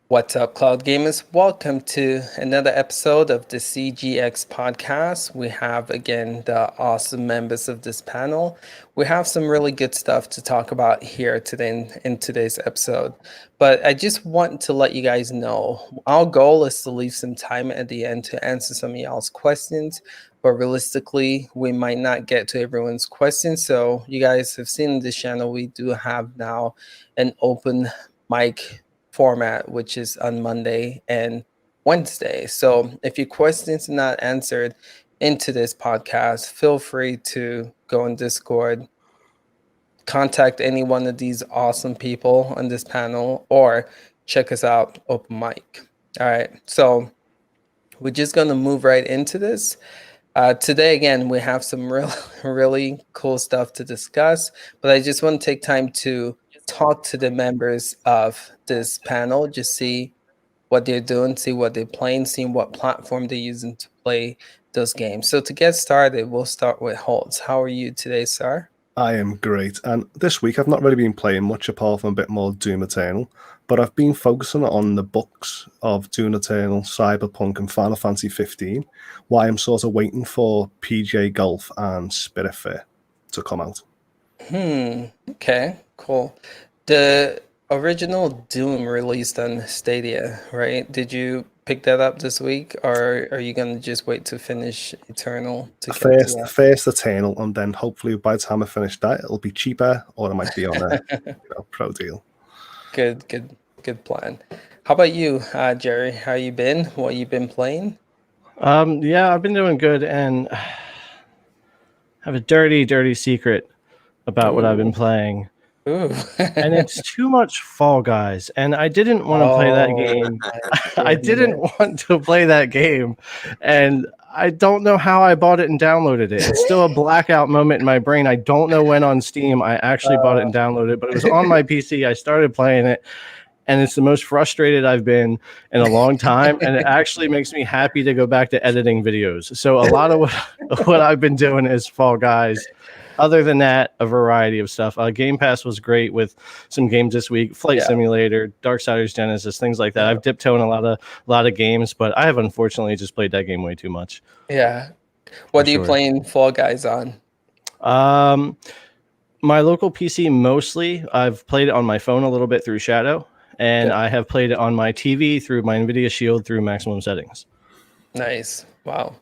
What's up, Cloud Gamers? Welcome to another episode of the CGX podcast. We have again the awesome members of this panel. We have some really good stuff to talk about here today in today's episode. But I just want to let you guys know our goal is to leave some time at the end to answer some of y'all's questions. But realistically, we might not get to everyone's questions. So you guys have seen this channel, we do have now an open mic format, which is on Monday and Wednesday. So if your questions are not answered into this podcast, feel free to go on Discord, contact any one of these awesome people on this panel, or check us out open mic. All right. So we're just going to move right into this. Today, again, we have some really cool stuff to discuss, but I just want to take time to talk to the members of this panel, just see what they're doing, see what they're playing, see what platform they're using to play those games. So to get started, we'll start with Holtz. How are you today, sir? I am great, and this week I've not really been playing much apart from a bit more Doom Eternal, but I've been focusing on the books of Doom Eternal, Cyberpunk, and Final Fantasy 15, while I'm sort of waiting for PJ Golf and Spiritfarer to come out. Okay, cool. The original Doom released on Stadia, right? Did you pick that up this week, or are you gonna just wait to finish Eternal to get to that? First Eternal, and then hopefully by the time I finish that, it'll be cheaper, or it might be on a pro deal. Good plan. How about you, Jerry? How you been? What you been playing? Yeah, I've been doing good, and I have a dirty secret about what I've been playing. Ooh. And it's too much Fall Guys, and I didn't want to play that game. I didn't want to play that game, and I don't know how I bought it and downloaded it. It's still a blackout moment in my brain. I don't know when on Steam I actually bought it and downloaded it, but it was on my PC. I started playing it, and it's the most frustrated I've been in a long time, and it actually makes me happy to go back to editing videos. So a lot of what I've been doing is Fall Guys. Other than that, a variety of stuff. Game Pass was great with some games this week: Flight Simulator, Darksiders Genesis, things like that. I've dipped toe in a lot of games, but I have unfortunately just played that game way too much. Yeah. What are you playing Fall Guys on? My local PC mostly. I've played it on my phone a little bit through Shadow, and I have played it on my TV through my NVIDIA Shield through maximum settings. Nice. Wow.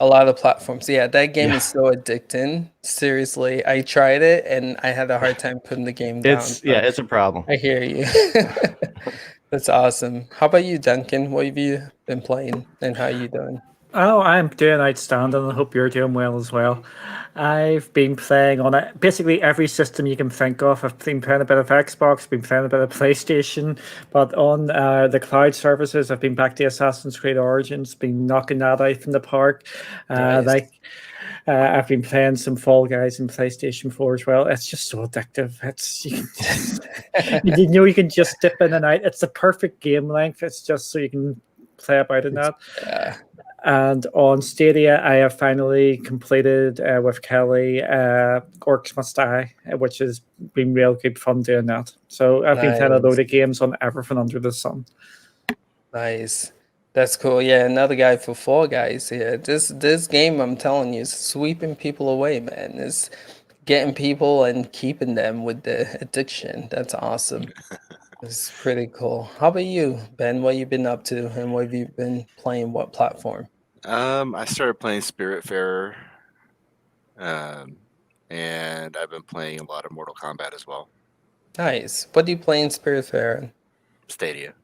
A lot of platforms. Yeah, that game is so addicting. Seriously, I tried it and I had a hard time putting the game down. It's a problem. I hear you. That's awesome. How about you, Duncan? What have you been playing and how are you doing? Oh, I'm doing outstanding. I hope you're doing well as well. I've been playing on basically every system you can think of. I've been playing a bit of Xbox, been playing a bit of PlayStation, but on the cloud services, I've been back to Assassin's Creed Origins, been knocking that out from the park. Nice. I've been playing some Fall Guys and PlayStation 4 as well. It's just so addictive. You can just dip in and out. It's the perfect game length. It's just so you can play about in that. Yeah. And on Stadia, I have finally completed with Kelly Orcs Must Die, which has been real good fun doing that. So I've been playing a load of games on everything under the sun. Nice. That's cool. Yeah, another guy for Fall Guys. Yeah, this game, I'm telling you, is sweeping people away, man. It's getting people and keeping them with the addiction. That's awesome. It's pretty cool. How about you, Ben? What you been up to and what have you been playing? What platform? I started playing Spiritfarer, and I've been playing a lot of Mortal Kombat as well. Nice. What do you play in Spiritfarer? Stadia.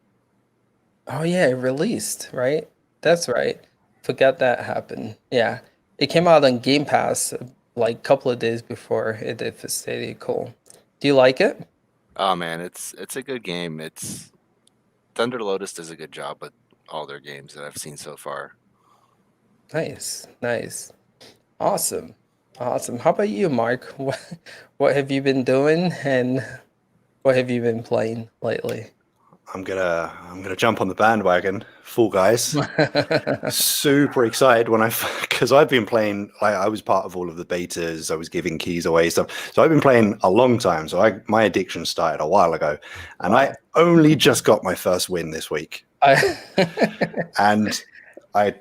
Oh yeah, it released, right? That's right. Forgot that happened. Yeah. It came out on Game Pass like a couple of days before it did for Stadia. Cool. Do you like it? Oh man, it's a good game. Thunder Lotus does a good job with all their games that I've seen so far. Nice. Awesome. How about you, Mark? What have you been doing and what have you been playing lately? I'm gonna jump on the bandwagon. Fall Guys. Super excited because I've been playing. I was part of all of the betas. I was giving keys away stuff. So I've been playing a long time. So my addiction started a while ago, and I only just got my first win this week. And I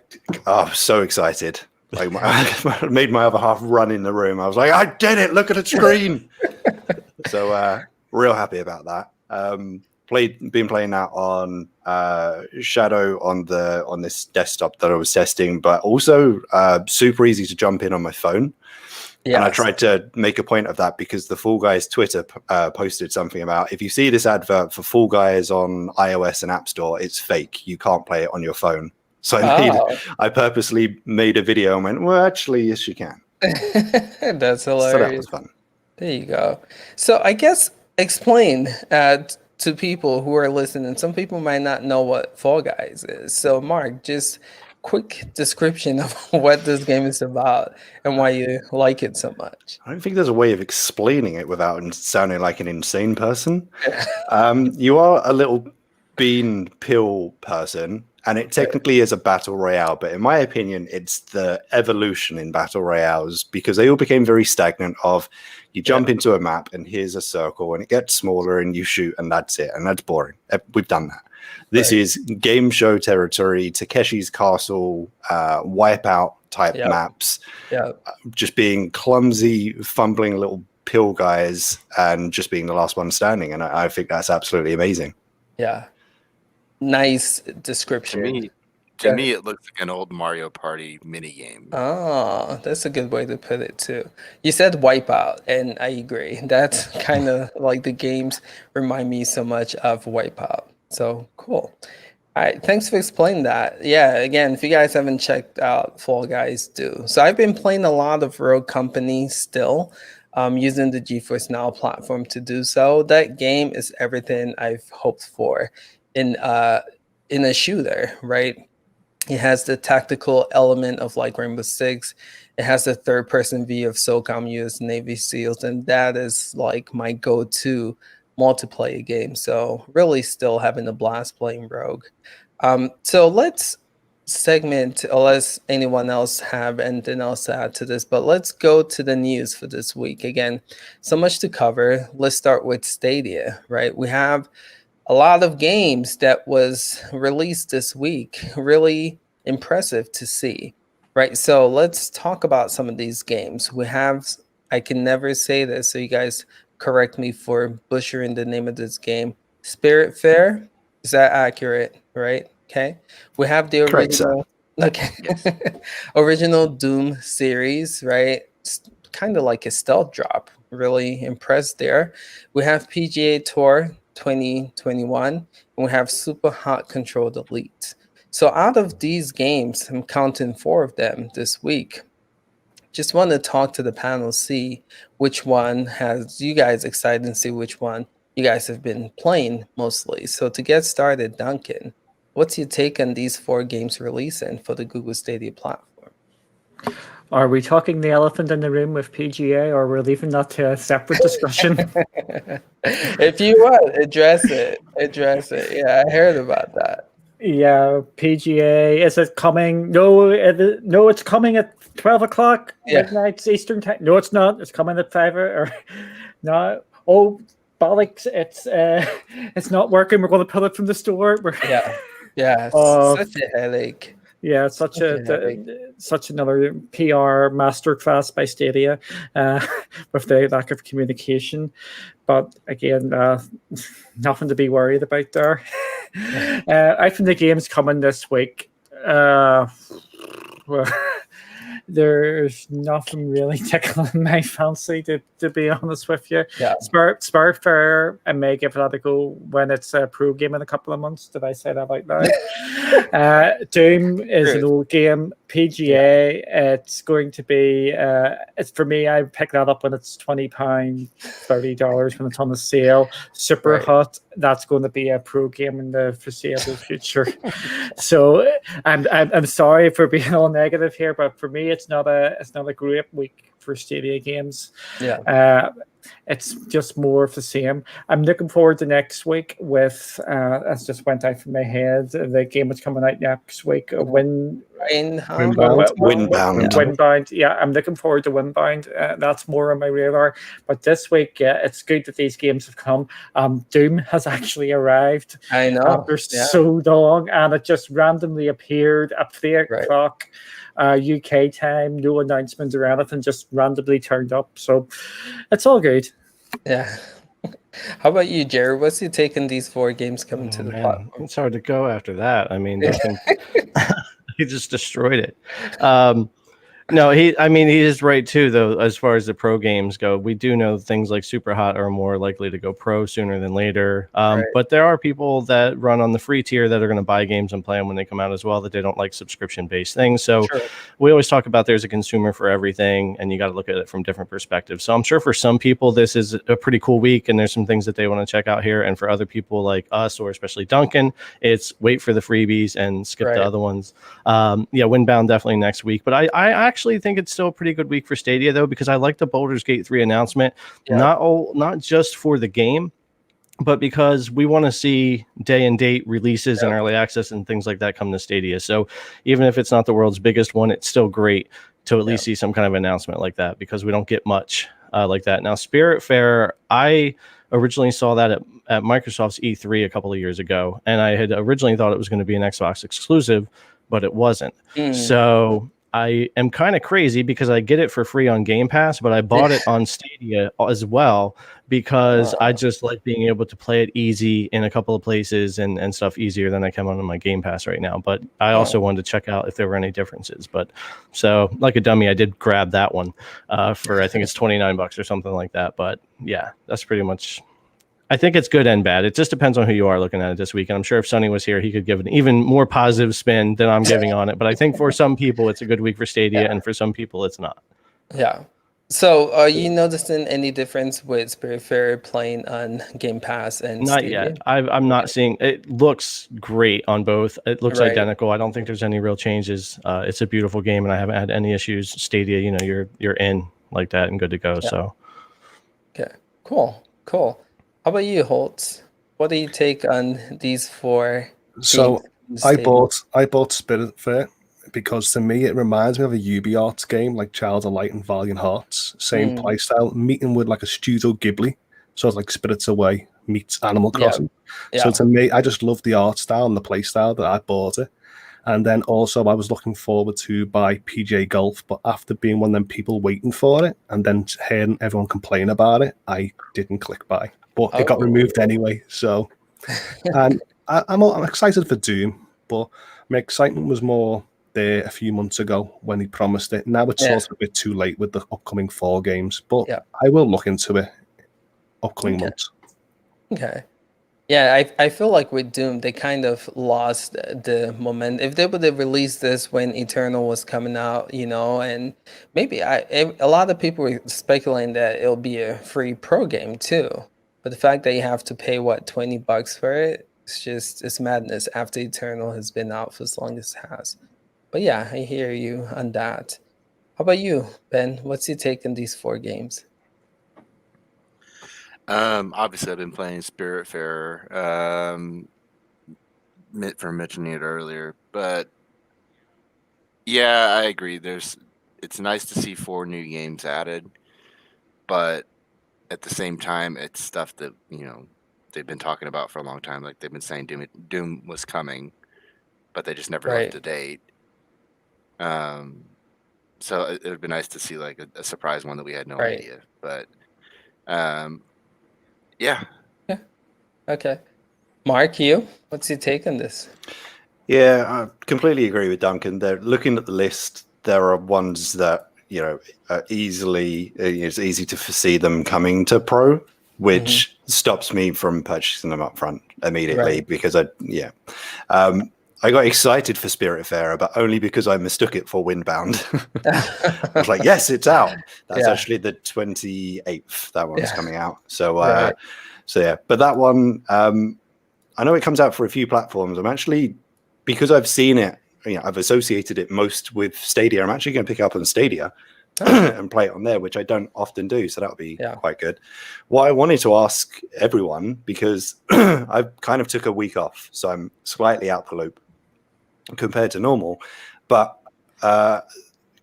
was so excited. Like I made my other half run in the room. I was like, I did it! Look at the screen. So real happy about that. Been playing that on Shadow on this desktop that I was testing, but also super easy to jump in on my phone. Yes. And I tried to make a point of that because the Fall Guys Twitter posted something about, if you see this advert for Fall Guys on iOS and App Store, it's fake. You can't play it on your phone. So I purposely made a video and went, well, actually, yes, you can. That's hilarious. So that was fun. There you go. So I guess explain to people who are listening. Some people might not know what Fall Guys is. So Mark, just quick description of what this game is about and why you like it so much. I don't think there's a way of explaining it without sounding like an insane person. You are a little bean pill person, and it technically is a battle royale, but in my opinion, it's the evolution in battle royales because they all became very stagnant of you jump into a map and here's a circle and it gets smaller and you shoot and that's it. And that's boring. We've done that. This is game show territory, Takeshi's Castle, Wipeout type maps, just being clumsy, fumbling little pill guys and just being the last one standing. And I think that's absolutely amazing. Yeah. Nice description. To me, it looks like an old Mario Party mini game. Oh, that's a good way to put it too. You said Wipeout, and I agree. That's kind of like the games remind me so much of Wipeout. So cool. All right, thanks for explaining that. Yeah, again, if you guys haven't checked out Fall Guys, do. So I've been playing a lot of Rogue Company still, using the GeForce NOW platform to do so. That game is everything I've hoped for in a shooter, right? It has the tactical element of like Rainbow Six. It has the third-person view of SOCOM US Navy SEALs, and that is like my go-to multiplayer game. So really still having a blast playing Rogue. So let's segment, unless anyone else have anything else to add to this, but let's go to the news for this week. Again, so much to cover. Let's start with Stadia, right? We have a lot of games that was released this week. Really impressive to see, right? So let's talk about some of these games. We have, I can never say this, so you guys correct me for butchering the name of this game. Spiritfarer, is that accurate, right? Okay. We have the original, original Doom series, right? Kind of like a stealth drop. Really impressed there. We have PGA Tour 2021, and we have Super Hot Controlled Elite. So out of these games, I'm counting 4 of them this week. Just want to talk to the panel, see which one has you guys excited and see which one you guys have been playing mostly. So to get started, Duncan, what's your take on these 4 games releasing for the Google Stadia platform? Are we talking the elephant in the room with PGA, or we're leaving that to a separate discussion? If you want, address it. Yeah, I heard about that. Yeah, PGA. Is it coming? No, it's coming at 12 o'clock midnight Eastern time. No, it's not. It's coming at 5 or no. Oh, bollocks! It's not working. We're going to pull it from the store. Yeah. Such a headache. Yeah, such another PR masterclass by Stadia with the lack of communication. But again, nothing to be worried about there. I think the game's coming this week. Well, there's nothing really tickling my fancy, to be honest with you. Yeah. Spiritfarer, I may give that a go when it's a pro game in a couple of months. Did I say that out loud? Doom is an old game. PGA, it's going to be, it's for me, I pick that up when it's £20, $30 when it's on the sale. Super Hot, that's going to be a pro game in the foreseeable future. So I'm sorry for being all negative here, but for me, it's not a great week for Stadia games. Yeah. it's just more of the same. I'm looking forward to next week with, that's just went out from my head, the game that's coming out next week, Windbound. Windbound. Yeah, I'm looking forward to Windbound. That's more on my radar. But this week, it's good that these games have come. Doom has actually arrived. I know. After so long, and it just randomly appeared at 3 o'clock UK time. No announcement or anything, just randomly turned up. So it's all good. Yeah. How about you, Jared? What's your take on these 4 games coming to the platform? It's hard to go after that. I mean, he just destroyed it. No, he is right too, though. As far as the pro games go, we do know things like Super Hot are more likely to go pro sooner than later. But there are people that run on the free tier that are going to buy games and play them when they come out as well, that they don't like subscription-based things. So we always talk about there's a consumer for everything, and you got to look at it from different perspectives. So I'm sure for some people this is a pretty cool week, and there's some things that they want to check out here. And for other people like us, or especially Duncan, it's wait for the freebies and skip the other ones. Windbound definitely next week. But I actually think it's still a pretty good week for Stadia, though, because I like the Baldur's Gate 3 announcement, not just for the game, but because we want to see day and date releases and early access and things like that come to Stadia. So even if it's not the world's biggest one, it's still great to at least see some kind of announcement like that, because we don't get much like that. Now, Spiritfarer, I originally saw that at Microsoft's E3 a couple of years ago, and I had originally thought it was going to be an Xbox exclusive, but it wasn't. So I am kind of crazy because I get it for free on Game Pass, but I bought it on Stadia as well because I just like being able to play it easy in a couple of places and stuff easier than I can on my Game Pass right now. But I also wanted to check out if there were any differences. But so like a dummy, I did grab that one for, I think it's $29 or something like that. But yeah, that's pretty much, I think it's good and bad. It just depends on who you are looking at it this week. And I'm sure if Sonny was here, he could give an even more positive spin than I'm giving on it. But I think for some people, it's a good week for Stadia, and for some people, it's not. Yeah. So are you noticing any difference with Spiritfarer playing on Game Pass and Not Stadia? yet. I'm not seeing. It looks great on both. It looks identical. I don't think there's any real changes. It's a beautiful game, and I haven't had any issues. Stadia, you're in like that and good to go. So. Okay. Cool. How about you, Holtz? What do you take on these 4? So I bought Spiritfarer because to me it reminds me of a UbiArts game like Child of Light and Valiant Hearts. Same playstyle, meeting with like a Studio Ghibli. So it's like Spirits Away meets Animal Crossing. So to me, I just love the art style and the playstyle that I bought it. And then also I was looking forward to buy PJ Golf, but after being one of them people waiting for it and then hearing everyone complain about it, I didn't click buy. But it got removed anyway. So, and I'm excited for Doom, but my excitement was more there a few months ago when he promised it. Now it's sort of a bit too late with the upcoming 4 games, but I will look into it upcoming months. Okay. Yeah, I feel like with Doom, they kind of lost the momentum. If they would have released this when Eternal was coming out, and maybe a lot of people were speculating that it'll be a free pro game too. But the fact that you have to pay $20 for it, it's madness after Eternal has been out for as long as it has. But yeah, I hear you on that. How about you, Ben? What's your take on these 4 games? Obviously I've been playing Spiritfarer, for mentioning it earlier, but yeah, I agree. It's nice to see 4 new games added, but at the same time, it's stuff that they've been talking about for a long time. Like they've been saying Doom was coming, but they just never left the date. So it would be nice to see like a surprise one that we had no idea. But yeah. Okay. Mark, what's your take on this? Yeah, I completely agree with Duncan. They're looking at the list. There are ones that are easily, it's easy to foresee them coming to pro, which stops me from purchasing them up front immediately because I got excited for Spiritfarer, but only because I mistook it for Windbound. I was like, yes, it's out. That's actually the 28th. That one's coming out. So, yeah. But that one, I know it comes out for a few platforms. I'm actually, because I've seen it, I've associated it most with Stadia. I'm actually going to pick it up on Stadia and play it on there, which I don't often do. So that would be quite good. What I wanted to ask everyone, because I kind of took a week off, so I'm slightly out the loop compared to normal. But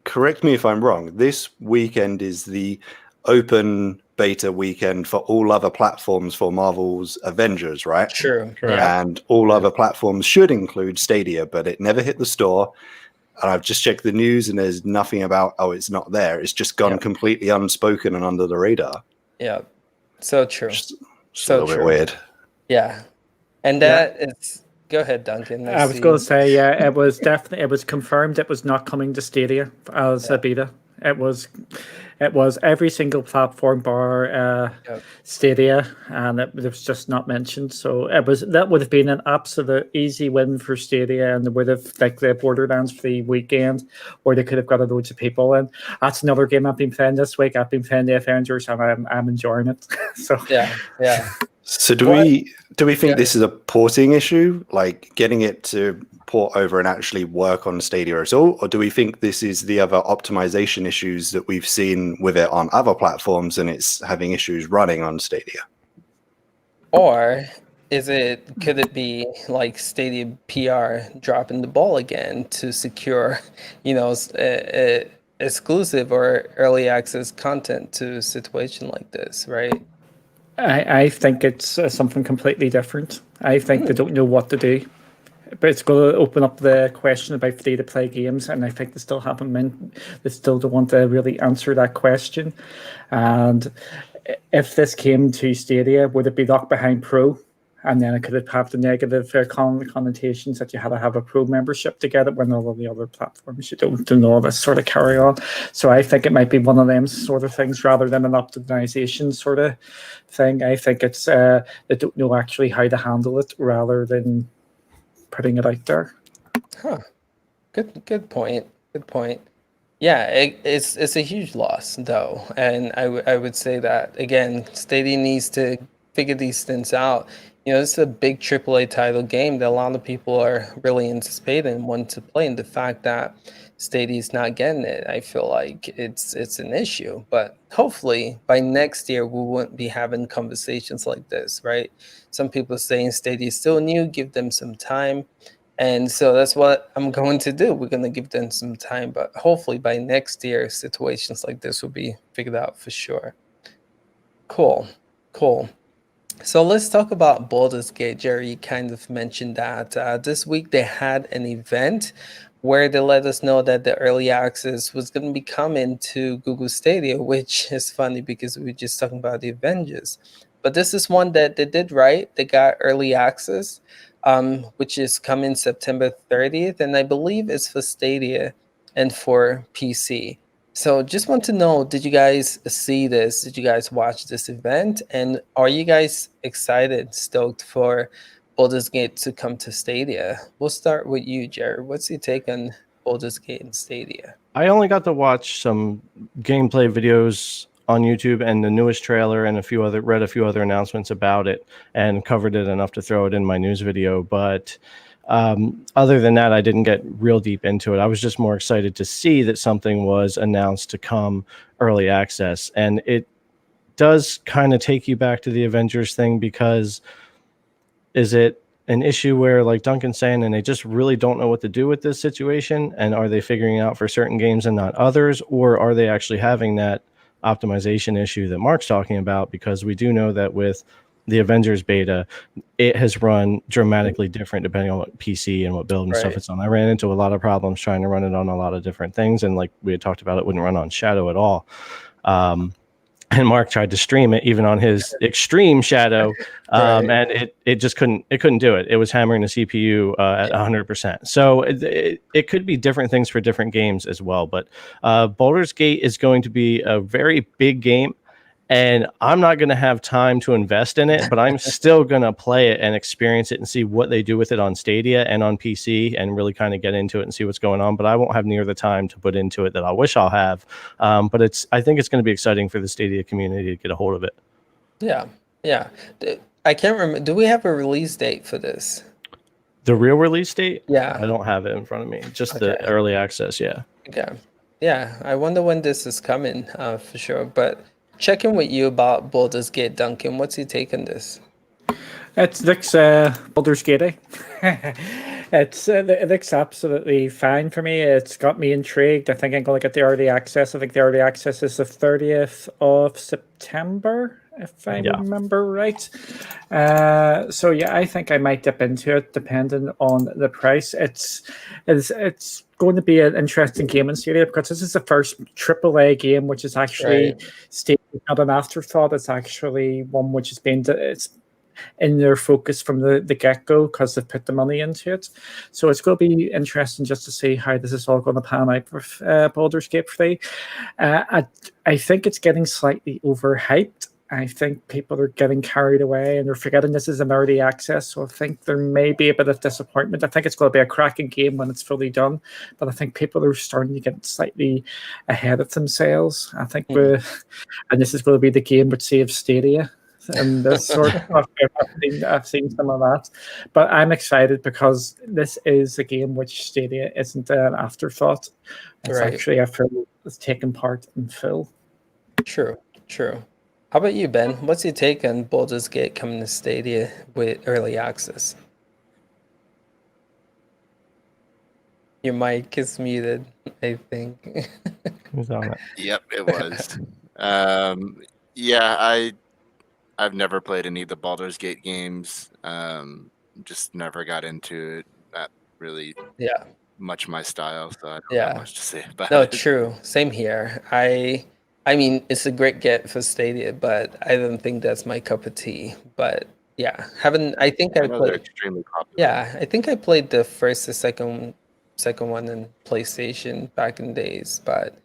correct me if I'm wrong. This weekend is the open beta weekend for all other platforms for Marvel's Avengers, right? True. And all other platforms should include Stadia, but it never hit the store. And I've just checked the news and there's nothing about, oh, it's not there. It's just gone completely unspoken and under the radar. Yeah. So true. Just so a little bit weird. Yeah. And that is, go ahead, Duncan. I was going to say, it was confirmed it was not coming to Stadia as a beta. It was every single platform bar Stadia, and it was just not mentioned. So that would have been an absolute easy win for Stadia, and they would have like the Borderlands for the weekend, where they could have got loads of people in. That's another game I've been playing this week. I've been playing the Avengers, and I'm enjoying it. So yeah. So do we think this is a porting issue, like getting it to port over and actually work on Stadia at all, or do we think this is the other optimization issues that we've seen with it on other platforms and it's having issues running on Stadia? Or could it be like Stadia PR dropping the ball again to secure, exclusive or early access content to a situation like this, right? I think it's something completely different. I think they don't know what to do. But it's going to open up the question about free-to-play games, and I think they still haven't they still don't want to really answer that question. And if this came to Stadia, would it be locked behind Pro? And then it could have the negative connotations that you had to have a Pro membership to get it, when all of the other platforms you don't do all this sort of carry on. So I think it might be one of them sort of things rather than an optimization sort of thing. I think it's they don't know actually how to handle it rather than putting it out there. Good point. Yeah, it's a huge loss though, and I would say that again, Stadia needs to figure these things out. This is a big AAA title game that a lot of people are really anticipating and want to play, and the fact that Stadia's not getting it, I feel like it's an issue. But hopefully by next year we won't be having conversations like this, right? Some people are saying Stadia is still new, give them some time. And so that's what I'm going to do. We're going to give them some time, but hopefully by next year situations like this will be figured out for sure. Cool. So let's talk about Baldur's Gate. Jerry kind of mentioned that this week they had an event where they let us know that the early access was going to be coming to Google Stadia, which is funny because we were just talking about the Avengers. But this is one that they did right. They got early access, which is coming September 30th, and I believe it's for Stadia and for PC. So just want to know, did you guys see this? Did you guys watch this event? And are you guys excited, stoked for Baldur's Gate to come to Stadia? We'll start with you, Jared. What's your take on Baldur's Gate and Stadia? I only got to watch some gameplay videos on YouTube and the newest trailer and read a few other announcements about it and covered it enough to throw it in my news video. But other than that, I didn't get real deep into it. I was just more excited to see that something was announced to come early access. And it does kind of take you back to the Avengers thing, because is it an issue where, like Duncan's saying, and they just really don't know what to do with this situation? And are they figuring out for certain games and not others? Or are they actually having that optimization issue that Mark's talking about? Because we do know that with the Avengers beta, it has run dramatically different depending on what PC and what build and stuff it's on. I ran into a lot of problems trying to run it on a lot of different things, and like we had talked about, it wouldn't run on Shadow at all. And Mark tried to stream it even on his extreme Shadow, and it just couldn't do it. It was hammering the CPU at 100%. So it could be different things for different games as well. But Baldur's Gate is going to be a very big game, and I'm not going to have time to invest in it, but I'm still going to play it and experience it and see what they do with it on Stadia and on PC and really kind of get into it and see what's going on. But I won't have near the time to put into it that I wish I'll have. But I think it's going to be exciting for the Stadia community to get a hold of it. Yeah. I can't remember. Do we have a release date for this? The real release date? Yeah. I don't have it in front of me. Just the early access, yeah. Okay. Yeah, I wonder when this is coming, for sure. But checking with you about Baldur's Gate, Duncan. What's your take on this? It looks Baldur's Gate. It looks absolutely fine for me. It's got me intrigued. I think I'm going to get the early access. I think the early access is the 30th of September, if I Yeah. remember right. So yeah, I think I might dip into it, depending on the price. It's going to be an interesting game in Stadia because this is the first AAA game which is actually Stadia, not an afterthought. It's actually one which has been it's in their focus from the get-go because they've put the money into it. So it's going to be interesting just to see how this is all going to pan out with Baldur's Gate 3. I think it's getting slightly overhyped. I think people are getting carried away and they're forgetting this is an early access. So I think there may be a bit of disappointment. I think it's going to be a cracking game when it's fully done. But I think people are starting to get slightly ahead of themselves. I think and this is going to be the game which saves Stadia. And this sort of stuff. I've seen some of that, but I'm excited because this is a game which Stadia isn't an afterthought. It's actually a full, it's taken part in full. True. How about you, Ben? What's your take on Baldur's Gate coming to Stadia with early access? Your mic is muted, I think. Who's on it? Yep, it was. Yeah, I've never played any of the Baldur's Gate games. Just never got into it. Not really much my style, so I don't have much to say about it. No, true. Same here. I mean, it's a great get for Stadia, but I don't think that's my cup of tea. But yeah, I think I know played. they're extremely popular. Yeah, I think I played the first or second one in PlayStation back in days. But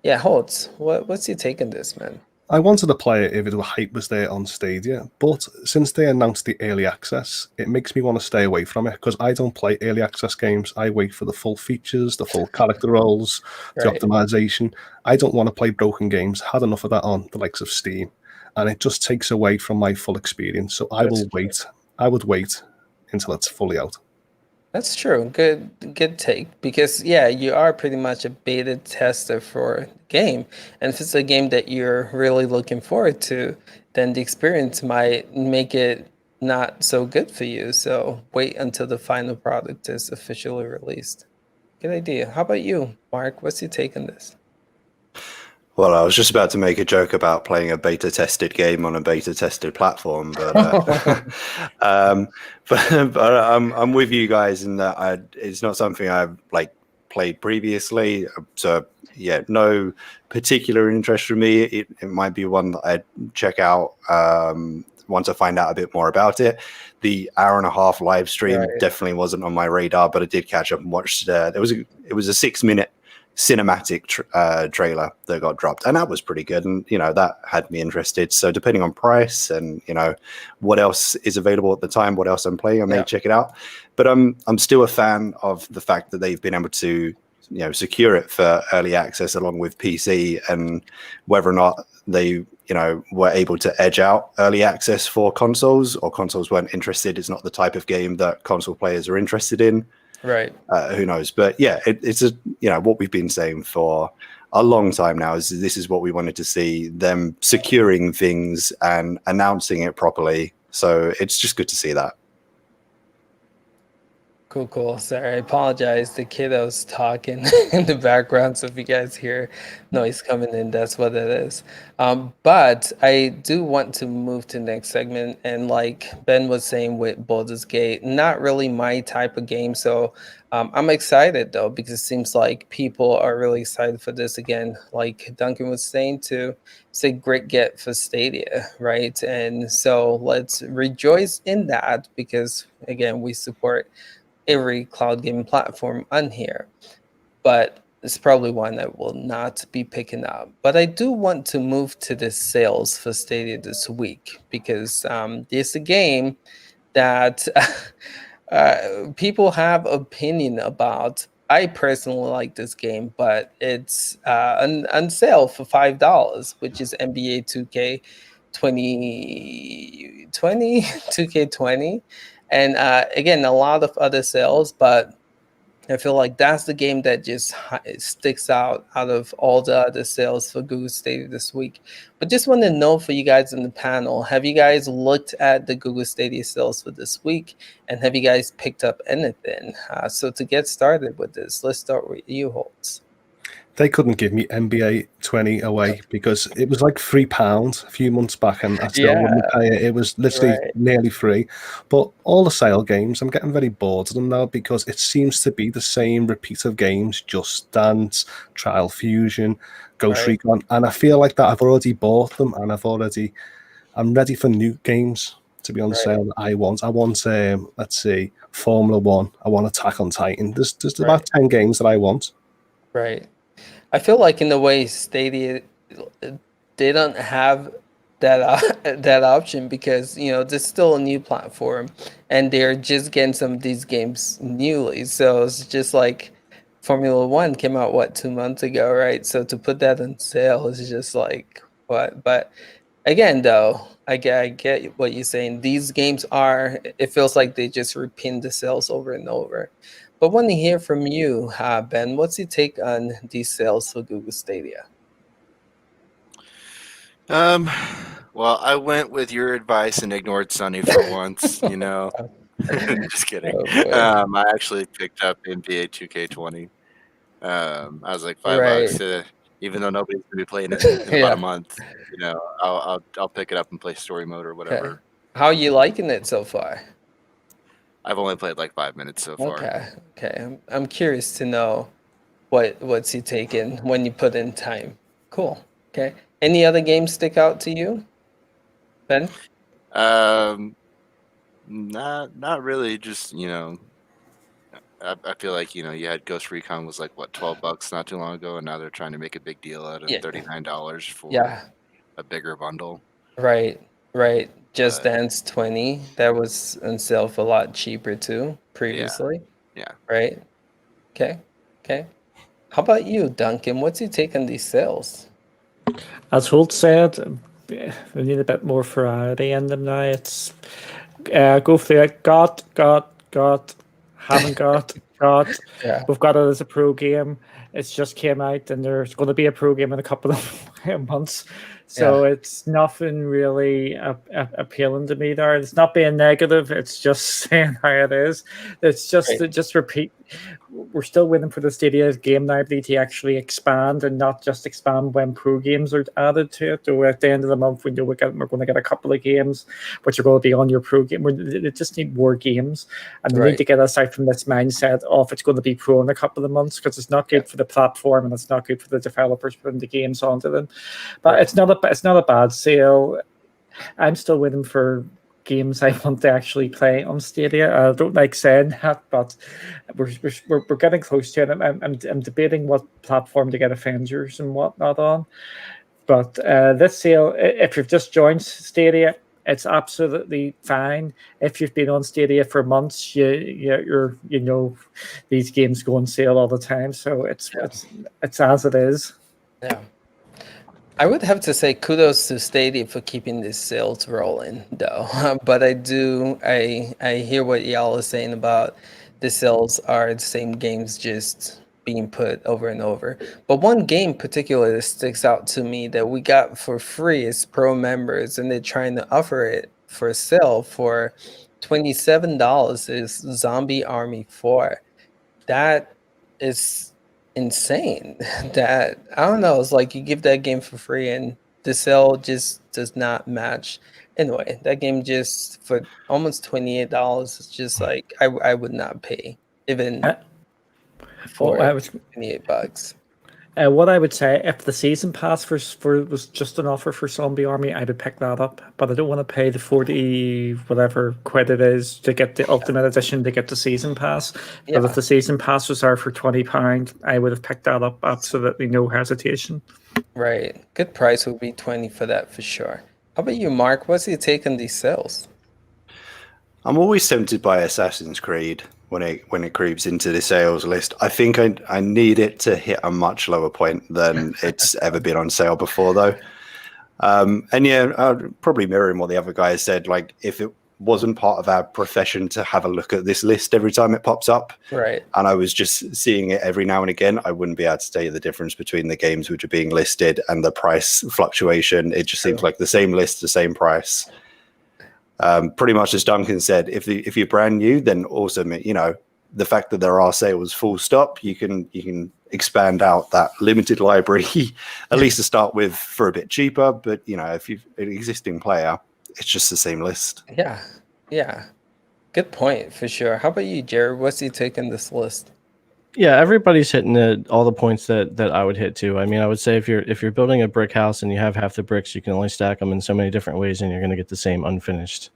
yeah, Holtz, what's your take on this, man? I wanted to play it if the hype was there on Stadia, but since they announced the early access, it makes me want to stay away from it because I don't play early access games. I wait for the full features, the full character roles, the optimization. I don't want to play broken games. Had enough of that on the likes of Steam, and it just takes away from my full experience. So I will wait. I would wait until it's fully out. That's true. Good take. Because yeah, you are pretty much a beta tester for the game. And if it's a game that you're really looking forward to, then the experience might make it not so good for you. So wait until the final product is officially released. Good idea. How about you, Mark? What's your take on this? Well, I was just about to make a joke about playing a beta-tested game on a beta-tested platform, but I'm with you guys in that it's not something I've played previously. So yeah, no particular interest for me. It might be one that I'd check out once I find out a bit more about it. The hour-and-a-half live stream definitely wasn't on my radar, but I did catch up and watched. It was a 6-minute cinematic trailer that got dropped, and that was pretty good, and that had me interested. So depending on price and what else is available at the time, what else I'm playing, I may check it out. But I'm still a fan of the fact that they've been able to secure it for early access along with PC, and whether or not they were able to edge out early access for consoles, or consoles weren't interested. It's not the type of game that console players are interested in. Right. Who knows? But yeah, it's what we've been saying for a long time now is this is what we wanted to see, them securing things and announcing it properly. So it's just good to see that. Cool. Sorry, I apologize. The kiddo's talking in the background, so if you guys hear noise coming in, that's what it is. But I do want to move to the next segment, and like Ben was saying with Baldur's Gate, not really my type of game, so I'm excited though, because it seems like people are really excited for this again. Like Duncan was saying, it's a great get for Stadia, right? And so let's rejoice in that, because again, we support every cloud gaming platform on here, but it's probably one I will not be picking up. But I do want to move to the sales for Stadia this week, because it's a game that people have opinion about. I personally like this game, but it's on sale for $5, which is NBA 2K 2K20, and again, a lot of other sales, but I feel like that's the game that just sticks out of all the other sales for Google Stadia this week. But just want to know for you guys in the panel, have you guys looked at the Google Stadia sales for this week? And have you guys picked up anything? So to get started with this, let's start with you, Holtz. They couldn't give me NBA 20 away because it was like £3 a few months back, and I still wouldn't pay it. It was literally nearly free. But all the sale games, I'm getting very bored of them now because it seems to be the same repeat of games: Just Dance, Trial Fusion, Ghost Recon, and I feel like that I've already bought them, and I'm ready for new games to be on sale that I want. I want, let's see, Formula One. I want Attack on Titan. There's about 10 games that I want. Right. I feel like in a way Stadia, they don't have that option because there's still a new platform and they're just getting some of these games newly. So it's just like Formula One came out 2 months ago, right? So to put that on sale is just like what? But again, though, I get what you're saying. These games it feels like they just repeat the sales over and over. But want to hear from you, Ben. What's your take on these sales for Google Stadia? Well, I went with your advice and ignored Sunny for once. Just kidding. I actually picked up NBA 2K20. I was like $5, even though nobody's gonna be playing it in about a month. I'll pick it up and play story mode or whatever. Okay. How are you liking it so far? I've only played like 5 minutes so far. Okay. I'm curious to know what's he taking when you put in time. Cool. Okay. Any other games stick out to you, Ben? Not really. Just I feel like you had Ghost Recon was like $12 not too long ago, and now they're trying to make a big deal out of $39 for a bigger bundle. Right. Just Dance 20, that was on sale for a lot cheaper too previously. Yeah. Right. Okay. How about you, Duncan? What's your take on these sales? As Holt said, we need a bit more variety in them now. It's go through it. Got, haven't got. Yeah. We've got it as a pro game. It's just came out, and there's going to be a pro game in a couple of months. So it's nothing really appealing to me there. It's not being negative. It's just saying how it is. It's just repeat. We're still waiting for the Stadia game library to actually expand and not just expand when pro games are added to it. Or at the end of the month, we know we're going to get a couple of games which are going to be on your pro game. They just need more games, and they need to get us out from this mindset of it's going to be pro in a couple of months, because it's not good for the platform and it's not good for the developers putting the games onto them. But it's not a bad sale. I'm still waiting for games I want to actually play on Stadia. I don't like saying that, but we're getting close to it. I'm debating what platform to get Avengers and whatnot on. But this sale, if you've just joined Stadia, it's absolutely fine. If you've been on Stadia for months, you know these games go on sale all the time. So it's as it is. Yeah. I would have to say kudos to Stadia for keeping these sales rolling, though. But I hear what y'all are saying about the sales are the same games just being put over and over. But one game particularly that sticks out to me that we got for free is Pro members, and they're trying to offer it for sale for $27 is Zombie Army 4. That is insane. That I don't know, it's like you give that game for free and the sale just does not match. Anyway, that game just for almost $28 is just like I would not pay even for $28. What I would say, if the season pass was just an offer for Zombie Army, I would pick that up. But I don't want to pay the 40 whatever quid it is to get the Ultimate Edition to get the season pass. But if the season pass was there for £20, I would have picked that up absolutely no hesitation. Right, good price would be 20 for that for sure. How about you, Mark? What's your take on these sales? I'm always tempted by Assassin's Creed when it creeps into the sales list. I think I need it to hit a much lower point than it's ever been on sale before, though. And yeah, probably mirroring what the other guys said. Like if wasn't part of our profession to have a look at this list every time it pops up. Right. And I was just seeing it every now and again. I wouldn't be able to tell you the difference between the games which are being listed and the price fluctuation. It just seems like the same list, the same price. Pretty much as Duncan said, if you're brand new, then awesome. You know, the fact that there are sales full stop, you can expand out that limited library at least to start with for a bit cheaper. But you know, if you're an existing player, it's just the same list. Yeah. Good point for sure. How about you, Jared? What's your take on this list? Yeah, everybody's hitting all the points that I would hit too. I mean, I would say if you're building a brick house and you have half the bricks, you can only stack them in so many different ways, and you're going to get the same unfinished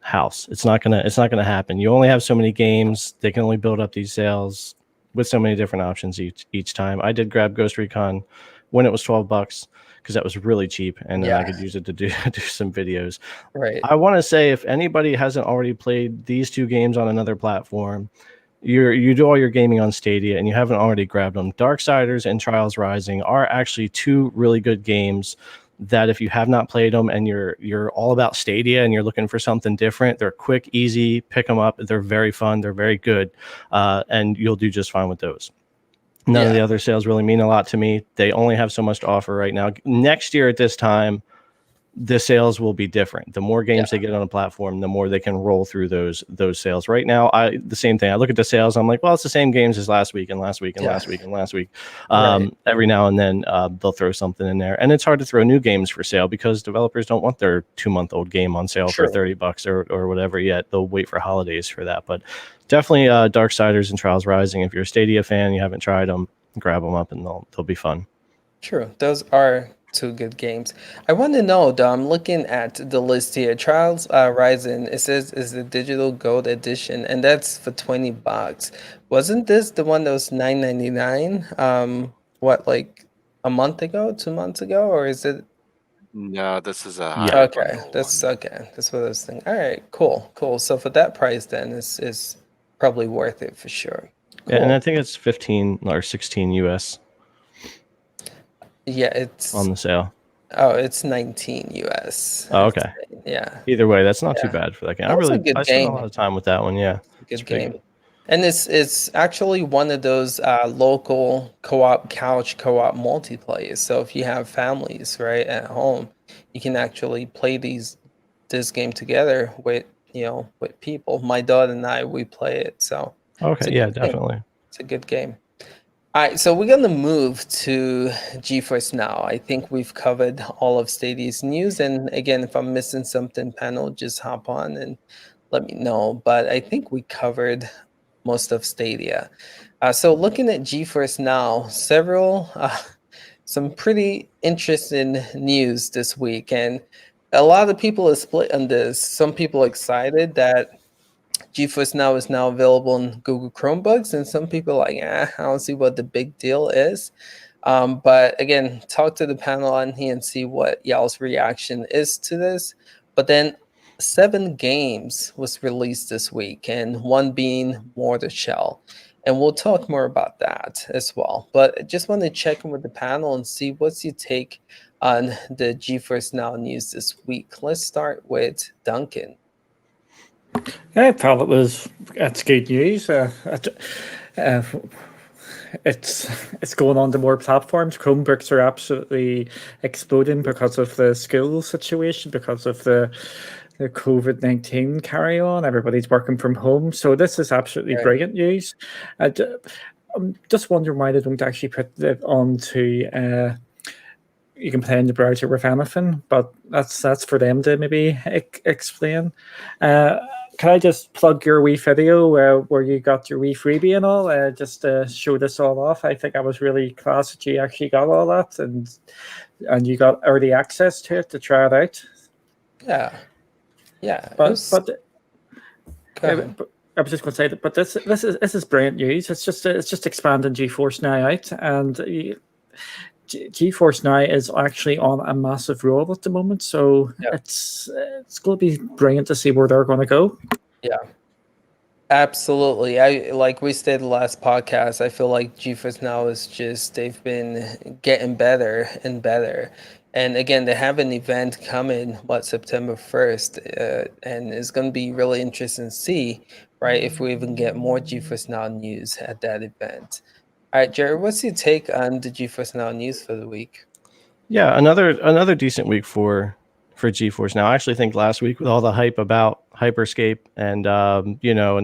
house. It's not gonna happen. You only have so many games. They can only build up these sales with so many different options each time. I did grab Ghost Recon when it was $12 because that was really cheap, and then I could use it to do some videos. Right. I want to say if anybody hasn't already played these two games on another platform, you do all your gaming on Stadia and you haven't already grabbed them. Darksiders and Trials Rising are actually two really good games that if you have not played them and you're all about Stadia and you're looking for something different, they're quick, easy, pick them up. They're very fun. They're very good. And you'll do just fine with those. None of the other sales really mean a lot to me. They only have so much to offer right now. Next year at this time, the sales will be different. The more games they get on a platform, the more they can roll through those sales. Right now, the same thing. I look at the sales. I'm like, well, it's the same games as last week and last week and last week and last week. Every now and then they'll throw something in there, and it's hard to throw new games for sale because developers don't want their 2-month-old game on sale for $30 or whatever yet. They'll wait for holidays for that. But definitely, Darksiders and Trials Rising. If you're a Stadia fan, you haven't tried them, grab them up, and they'll be fun. True. Those are two good games. I want to know though, I'm looking at the list here. Trials Rising, it says is the digital gold edition, and that's for $20. Wasn't this the one that was $9.99? What, like a month ago, 2 months ago, or is it? No, this is a Okay. That's what I was thinking. All right, cool. So for that price, then is probably worth it for sure. Cool. Yeah, and I think it's 15 or 16 US. Yeah, it's on the sale. Oh, it's 19 US. Oh, okay. Yeah. Either way, that's not too bad for that game. I spent a lot of time with that one. Yeah. Good game. And it's actually one of those local couch co-op multiplayers. So if you have families right at home, you can actually play this game together with people. My daughter and I, we play it. So okay, yeah, definitely. It's a good game. All right, so we're going to move to GeForce Now. I think we've covered all of Stadia's news. And again, if I'm missing something, panel, just hop on and let me know. But I think we covered most of Stadia. So looking at GeForce Now, some pretty interesting news this week. And a lot of people are split on this. Some people are excited that GeForce Now is now available on Google Chromebooks, and some people are like, I don't see what the big deal is. But again, talk to the panel on here and see what y'all's reaction is to this. But then 7 games was released this week, and one being Mortar Shell. And we'll talk more about that as well. But I just want to check in with the panel and see what's your take on the GeForce Now news this week. Let's start with Duncan. I thought it's good news. It's going on to more platforms. Chromebooks are absolutely exploding because of the school situation, because of the COVID-19 carry on. Everybody's working from home, so this is absolutely brilliant news. I'm just wondering why they don't actually put it onto. You can play in the browser with anything, but that's for them to maybe explain. Can I just plug your wee video where you got your wee freebie and all, just to show this all off? I think I was really class that you actually got all that and you got early access to it to try it out. Yeah. But I was just going to say that. But this is brilliant news. It's just expanding GeForce Now out, and GeForce Now is actually on a massive roll at the moment, so it's going to be brilliant to see where they're going to go. Yeah, absolutely. Like we said last podcast, I feel like GeForce Now is they've been getting better and better. And again, they have an event coming, September 1st, and it's going to be really interesting to see, right, if we even get more GeForce Now news at that event. All right, Jerry, what's your take on the GeForce Now news for the week? Yeah, another decent week for GeForce Now. I actually think last week with all the hype about Hyperscape and and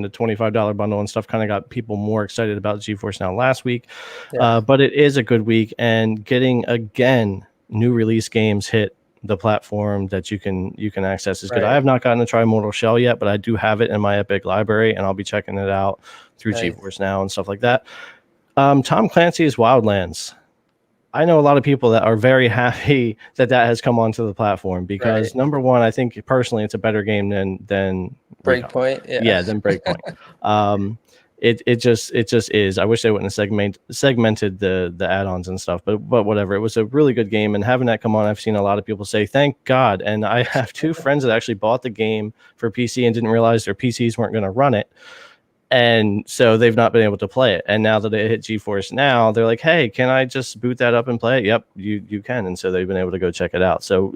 the $25 bundle and stuff kind of got people more excited about GeForce Now last week. Yeah. But it is a good week, and getting again new release games hit the platform that you can access is good. Right. I have not gotten to try Mortal Shell yet, but I do have it in my Epic library, and I'll be checking it out through Nice. GeForce Now and stuff like that. Tom Clancy's Wildlands. I know a lot of people that are very happy that has come onto the platform because Right. number one, I think personally it's a better game than Breakpoint. yeah, than Breakpoint. It just is. I wish they wouldn't have segmented the add-ons and stuff, but whatever. It was a really good game, and having that come on, I've seen a lot of people say thank God. And I have two friends that actually bought the game for PC and didn't realize their PCs weren't going to run it. And so they've not been able to play it. And now that it hit GeForce Now, they're like, hey, can I just boot that up and play it? Yep, you can. And so they've been able to go check it out. So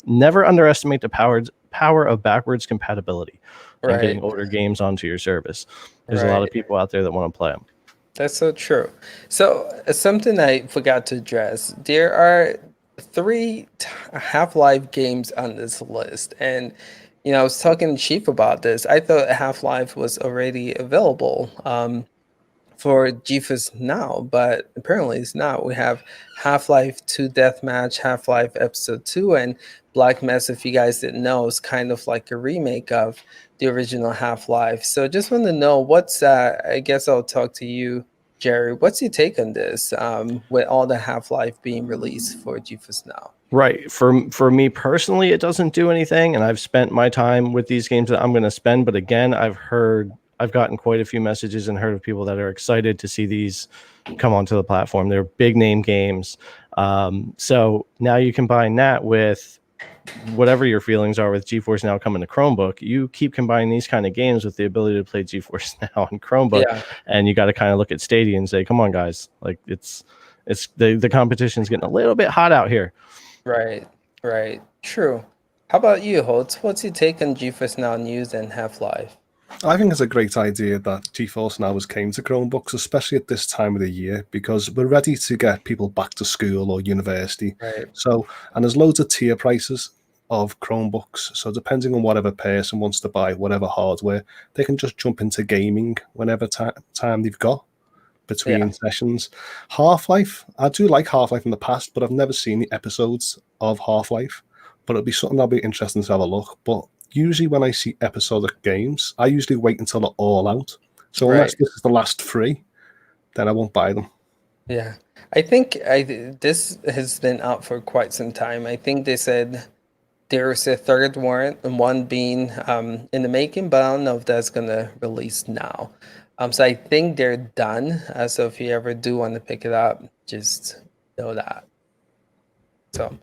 never underestimate the power of backwards compatibility and getting older games onto your service. There's a lot of people out there that want to play them. That's so true. So something I forgot to address, there are 3 Half-Life games on this list. And I was talking to Chief about this. I thought Half-Life was already available for GeForce Now, but apparently it's not. We have Half-Life 2 Deathmatch, Half-Life Episode 2, and Black Mesa, if you guys didn't know, is kind of like a remake of the original Half-Life. So just want to know I guess I'll talk to you, Jerry. What's your take on this with all the Half-Life being released for GeForce Now? Right. For me personally, it doesn't do anything, and I've spent my time with these games that I'm going to spend. But again, I've gotten quite a few messages and heard of people that are excited to see these come onto the platform. They're big name games. So now you combine that with whatever your feelings are with GeForce Now coming to Chromebook. You keep combining these kind of games with the ability to play GeForce Now on Chromebook, and you got to kind of look at Stadia and say, come on, guys, like it's the competition's getting a little bit hot out here. Right. True. How about you, Holtz? What's your take on GeForce Now news and Half-Life? I think it's a great idea that GeForce Now came to Chromebooks, especially at this time of the year, because we're ready to get people back to school or university. Right. So, and there's loads of tier prices of Chromebooks. So depending on whatever person wants to buy whatever hardware, they can just jump into gaming whenever time they've got between sessions. Half-Life, I do like Half-Life in the past, but I've never seen the episodes of Half-Life. But it'll be something that'll be interesting to have a look. But usually when I see episodic games, I usually wait until they're all out. So unless this is the last 3, then I won't buy them. Yeah. I think this has been out for quite some time. I think they said there's a third one being in the making, but I don't know if that's going to release now. So I think they're done. So if you ever do want to pick it up, just know that. So,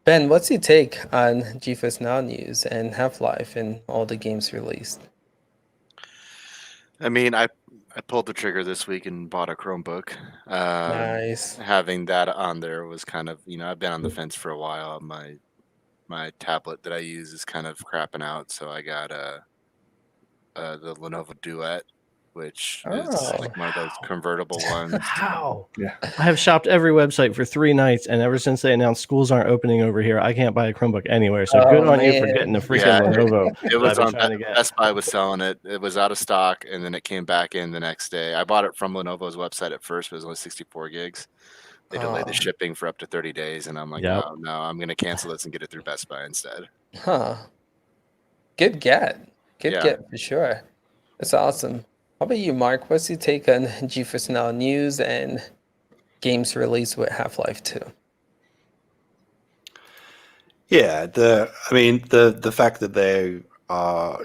Ben, what's your take on GeForce Now news and Half-Life and all the games released? I mean, I pulled the trigger this week and bought a Chromebook. Nice. Having that on there was kind of, I've been on the fence for a while. My tablet that I use is kind of crapping out, so I got the Lenovo Duet, which is like one of those convertible ones. How? Yeah. I have shopped every website for 3 nights, and ever since they announced schools aren't opening over here, I can't buy a Chromebook anywhere. So good on you for getting the freaking Lenovo. It was on Best Buy was selling it. It was out of stock, and then it came back in the next day. I bought it from Lenovo's website at first, but it was only 64 gigs. They delayed the shipping for up to 30 days, and I'm like, oh, no, I'm going to cancel this and get it through Best Buy instead. Huh. Good get. Good get for sure. That's awesome. How about you, Mark? What's your take on GeForce Now news and games released with Half-Life 2? Yeah, the fact that they are,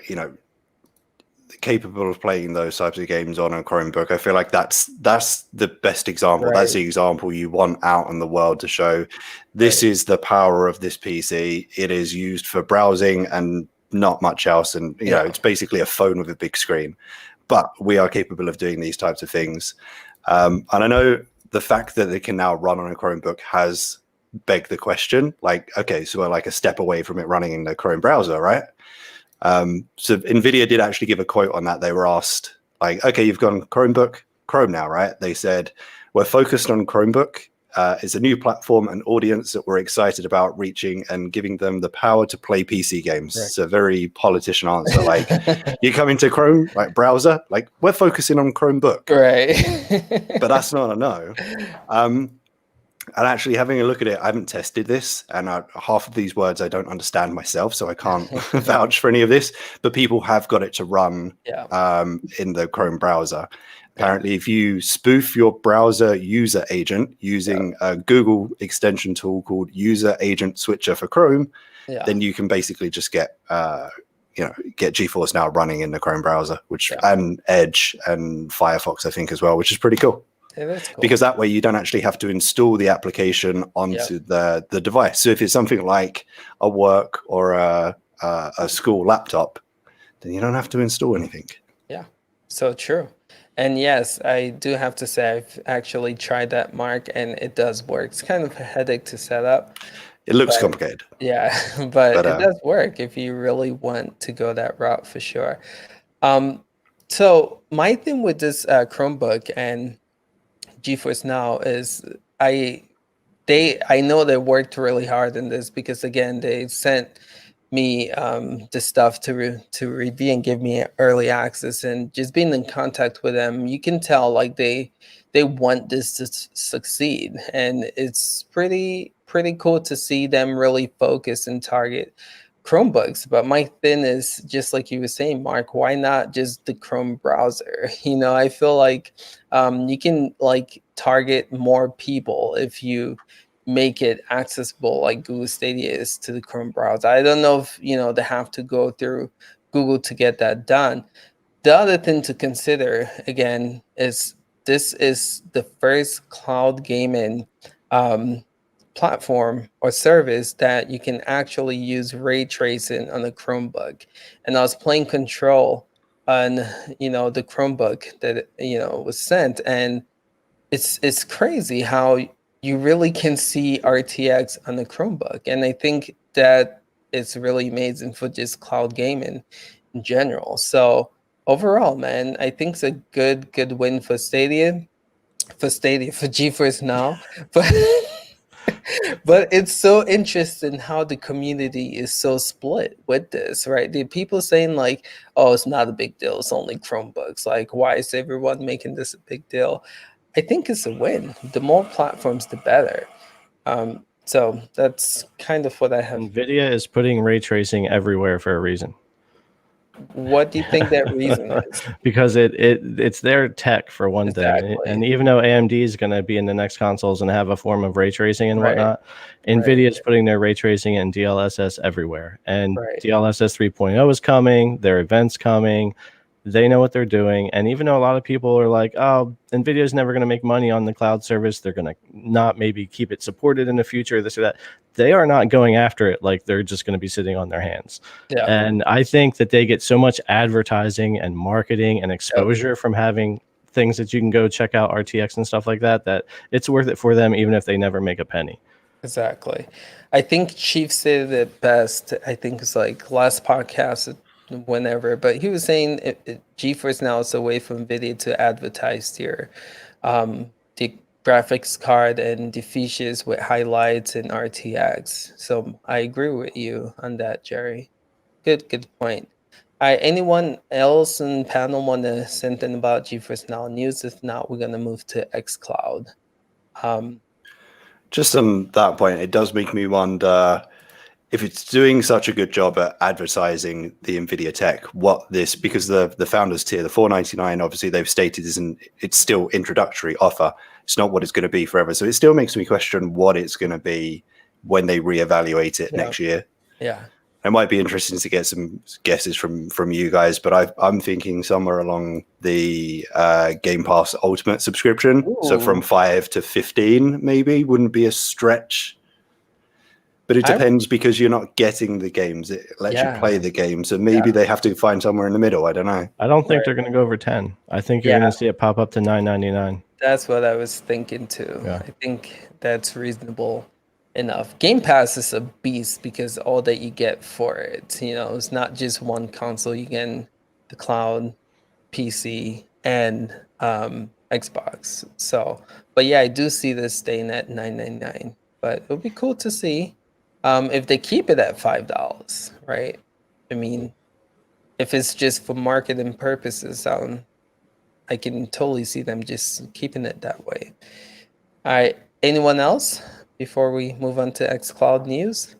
capable of playing those types of games on a Chromebook, I feel like that's the best example. That's the example you want out in the world to show this is the power of this PC. It is used for browsing and not much else, and it's basically a phone with a big screen. But we are capable of doing these types of things. And I know the fact that they can now run on a Chromebook has beg the question, like, okay, so we're like a step away from it running in the Chrome browser, right? So NVIDIA did actually give a quote on that. They were asked, like, okay, you've gone Chromebook, Chrome now, right? They said, we're focused on Chromebook. It's a new platform and audience that we're excited about reaching and giving them the power to play PC games. Right. It's a very politician answer. Like, you come into Chrome, like browser, like we're focusing on Chromebook. Right. But that's not a no. And actually having a look at it, I haven't tested this, and half of these words I don't understand myself, so I can't vouch for any of this, but people have got it to run in the Chrome browser. Apparently, if you spoof your browser user agent using a Google extension tool called User Agent Switcher for Chrome, then you can basically just get get GeForce Now running in the Chrome browser, which and Edge and Firefox, I think, as well, which is pretty cool. Yeah, that's cool. Because that way you don't actually have to install the application onto the device. So if it's something like a work or a school laptop, then you don't have to install anything. Yeah, so true. And yes, I do have to say I've actually tried that, Mark, and it does work. It's kind of a headache to set up. It looks complicated. Yeah, but it does work if you really want to go that route for sure. So my thing with this Chromebook and GeForce Now is I know they worked really hard in this, because again they sent me the stuff to review and give me early access, and just being in contact with them, you can tell like they want this to succeed, and it's pretty cool to see them really focus and target Chromebooks. But my thing is, just like you were saying, Mark, why not just the Chrome browser? I feel like you can like target more people if you make it accessible like Google Stadia is to the Chrome browser. I don't know if they have to go through Google to get that done. The other thing to consider again is this is the first cloud gaming platform or service that you can actually use ray tracing on a Chromebook. And I was playing Control on the Chromebook that was sent, and it's crazy how you really can see RTX on the Chromebook. And I think that it's really amazing for just cloud gaming in general. So overall, man, I think it's a good win for GeForce Now. But it's so interesting how the community is so split with this, right? The people saying like, oh, it's not a big deal, it's only Chromebooks. Like, why is everyone making this a big deal? I think it's a win. The more platforms, the better. So that's kind of what I have. NVIDIA is putting ray tracing everywhere for a reason. What do you think that reason is? Because it's their tech for one thing, and even though AMD is going to be in the next consoles and have a form of ray tracing and whatnot, NVIDIA is putting their ray tracing and DLSS everywhere. And DLSS 3.0 is coming. Their event's coming. They know what they're doing. And even though a lot of people are like, oh, NVIDIA is never going to make money on the cloud service, they're going to not maybe keep it supported in the future, this or that, they are not going after it like they're just going to be sitting on their hands. Yeah. And I think that they get so much advertising and marketing and exposure from having things that you can go check out, RTX and stuff like that, that it's worth it for them, even if they never make a penny. Exactly. I think Chief said it best. I think it's like last podcast, whenever, but he was saying GeForce Now is a way for NVIDIA to advertise the graphics card and the features with highlights and RTX. So I agree with you on that, Jerry. Good point. Anyone else in the panel want to say anything about GeForce Now news? If not, we're going to move to XCloud. Just on that point, it does make me wonder if it's doing such a good job at advertising the NVIDIA tech, because the founders tier, the $499, obviously they've stated it's still introductory offer. It's not what it's going to be forever. So it still makes me question what it's going to be when they reevaluate it next year. Yeah. It might be interesting to get some guesses from you guys, but I'm thinking somewhere along the Game Pass Ultimate subscription. Ooh. So from 5 to 15 maybe wouldn't be a stretch. But it depends because you're not getting the games. It lets you play the games. So maybe they have to find somewhere in the middle. I don't know. I don't think they're going to go over 10. I think you're going to see it pop up to $9.99. That's what I was thinking too. Yeah. I think that's reasonable. enough. Game Pass is a beast because all that you get for it, it's not just one console. You get the cloud, PC, and Xbox. So, but yeah, I do see this staying at $9.99. But it would be cool to see if they keep it at $5, right? I mean, if it's just for marketing purposes, I can totally see them just keeping it that way. All right, anyone else before we move on to XCloud news?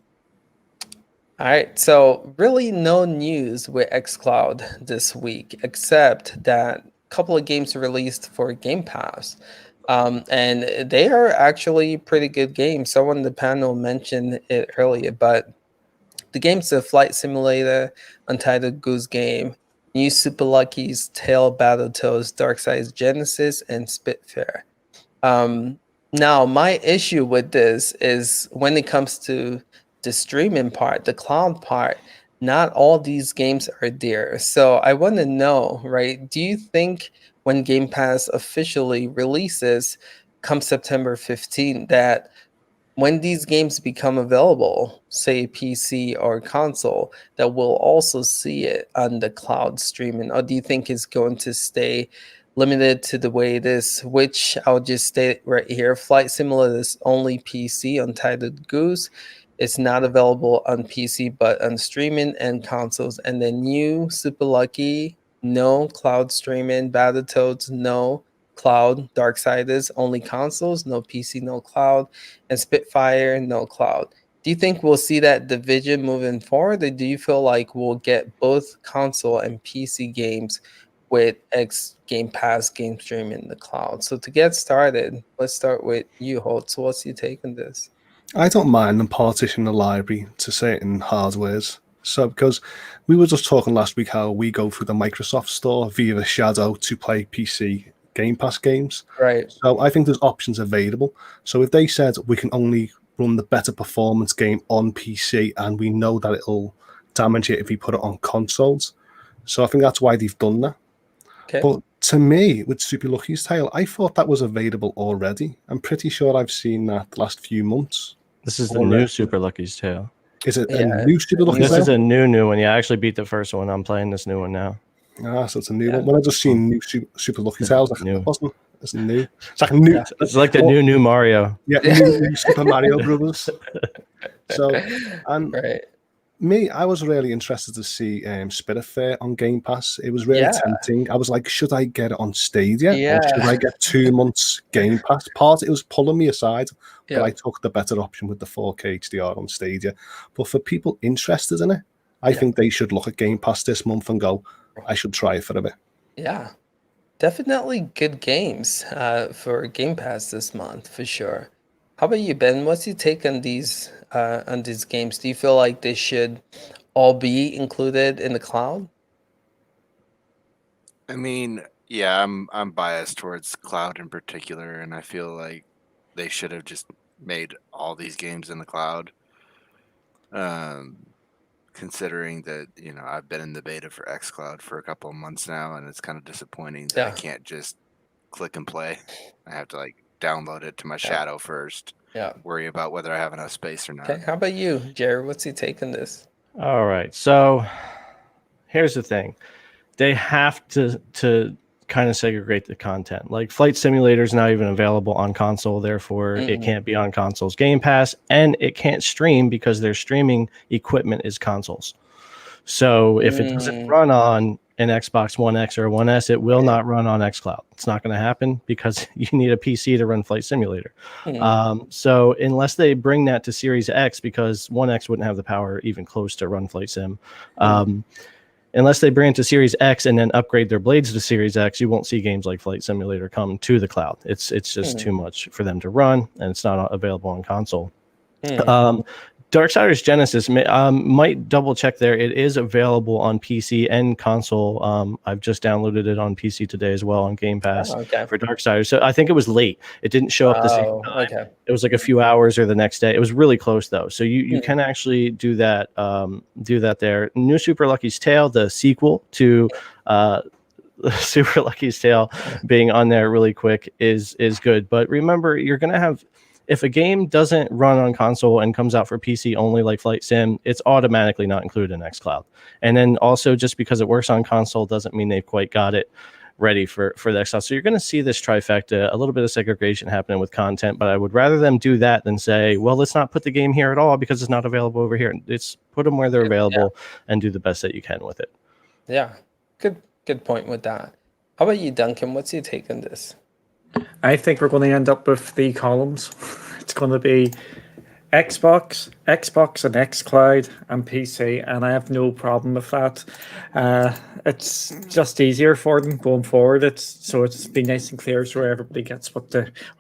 All right, so really no news with XCloud this week, except that a couple of games released for Game Pass. And they are actually pretty good games. Someone in the panel mentioned it earlier, but the game's a flight simulator, Untitled Goose Game, New Super Lucky's Tale, Battletoads, Darkseid's Genesis, and Spitfire. Now, my issue with this is when it comes to the streaming part, the cloud part, not all these games are there. So I want to know, right? Do you think when Game Pass officially releases come September 15th, that when these games become available, say PC or console, that we'll also see it on the cloud streaming? Or do you think it's going to stay limited to the way it is, which I'll just state right here? Flight Simulator is only PC, Untitled Goose. It's not available on PC, but on streaming and consoles. And then New Super Lucky, no cloud streaming. Battletoads, no cloud. Darksiders, only consoles, no PC, no cloud. And Spitfire, no cloud. Do you think we'll see that division moving forward, or do you feel like we'll get both console and PC games with Game Pass game streaming in the cloud? So to get started, let's start with you, Holt. So what's your take on this? I don't mind them partitioning the library to certain hardwares. So, because we were just talking last week how we go through the Microsoft store via the Shadow to play PC Game Pass games. Right. So I think there's options available. So if they said we can only run the better performance game on PC and we know that it'll damage it if we put it on consoles. So I think that's why they've done that. Okay. But to me, with Super Lucky's Tale, I thought that was available already. I'm pretty sure I've seen that the last few months. This is the new Super Lucky's Tale. Is it a new Super Lucky's Tale? This is a new one. Yeah, I actually beat the first one. I'm playing this new one now. Ah, so it's a new one. When I just seen new Super Lucky Tales, like, it wasn't. It's new. It's like a new. It's like the new Mario. Yeah, new Super Mario Brothers. So, and me, I was really interested to see Spitfire on Game Pass. It was really tempting. I was like, should I get it on Stadia? Or should I get 2 months Game Pass? It was pulling me aside, but I took the better option with the 4K HDR on Stadia. But for people interested in it, I think they should look at Game Pass this month and go, I should try it for a bit. Yeah, definitely good games for Game Pass this month for sure. How about you, Ben? What's your take on these games? Do you feel like they should all be included in the cloud? I mean, yeah, I'm biased towards cloud in particular, and I feel like they should have just made all these games in the cloud. Considering that, I've been in the beta for XCloud for a couple of months now, and it's kind of disappointing that I can't just click and play. I have to download it to my Shadow first. Worry about whether I have enough space or not. Okay, how about you, Jared? What's your take on this? All right, so here's the thing: they have to kind of segregate the content. Like Flight Simulator is not even available on console, therefore it can't be on console's Game Pass, and it can't stream because their streaming equipment is consoles. So if it doesn't run on an Xbox One X or One S, it will not run on XCloud. It's not going to happen because you need a PC to run Flight Simulator. So unless they bring that to Series X, because One X wouldn't have the power even close to run Flight Sim, unless they bring it to Series X and then upgrade their blades to Series X, you won't see games like Flight Simulator come to the cloud. It's just too much for them to run, and it's not available on console. Darksiders Genesis might double check there. It is available on PC and console. I've just downloaded it on PC today as well on Game Pass for Darksiders. So I think it was late. It didn't show up the same time. It was like a few hours or the next day. It was really close though. So you can actually do that there. New Super Lucky's Tale, the sequel to Super Lucky's Tale being on there really quick is good. But remember, you're going to have if a game doesn't run on console and comes out for PC only, like Flight Sim, it's automatically not included in XCloud. And then also, just because it works on console doesn't mean they've quite got it ready for the XCloud. So you're going to see this trifecta, a little bit of segregation happening with content, but I would rather them do that than say, well, let's not put the game here at all because it's not available over here. It's put them where they're available and do the best that you can with it. Yeah, good point with that. How about you, Duncan? What's your take on this? I think we're going to end up with 3 columns. It's going to be Xbox, and XCloud, and PC, and I have no problem with that. It's just easier for them going forward. It's been nice and clear so everybody gets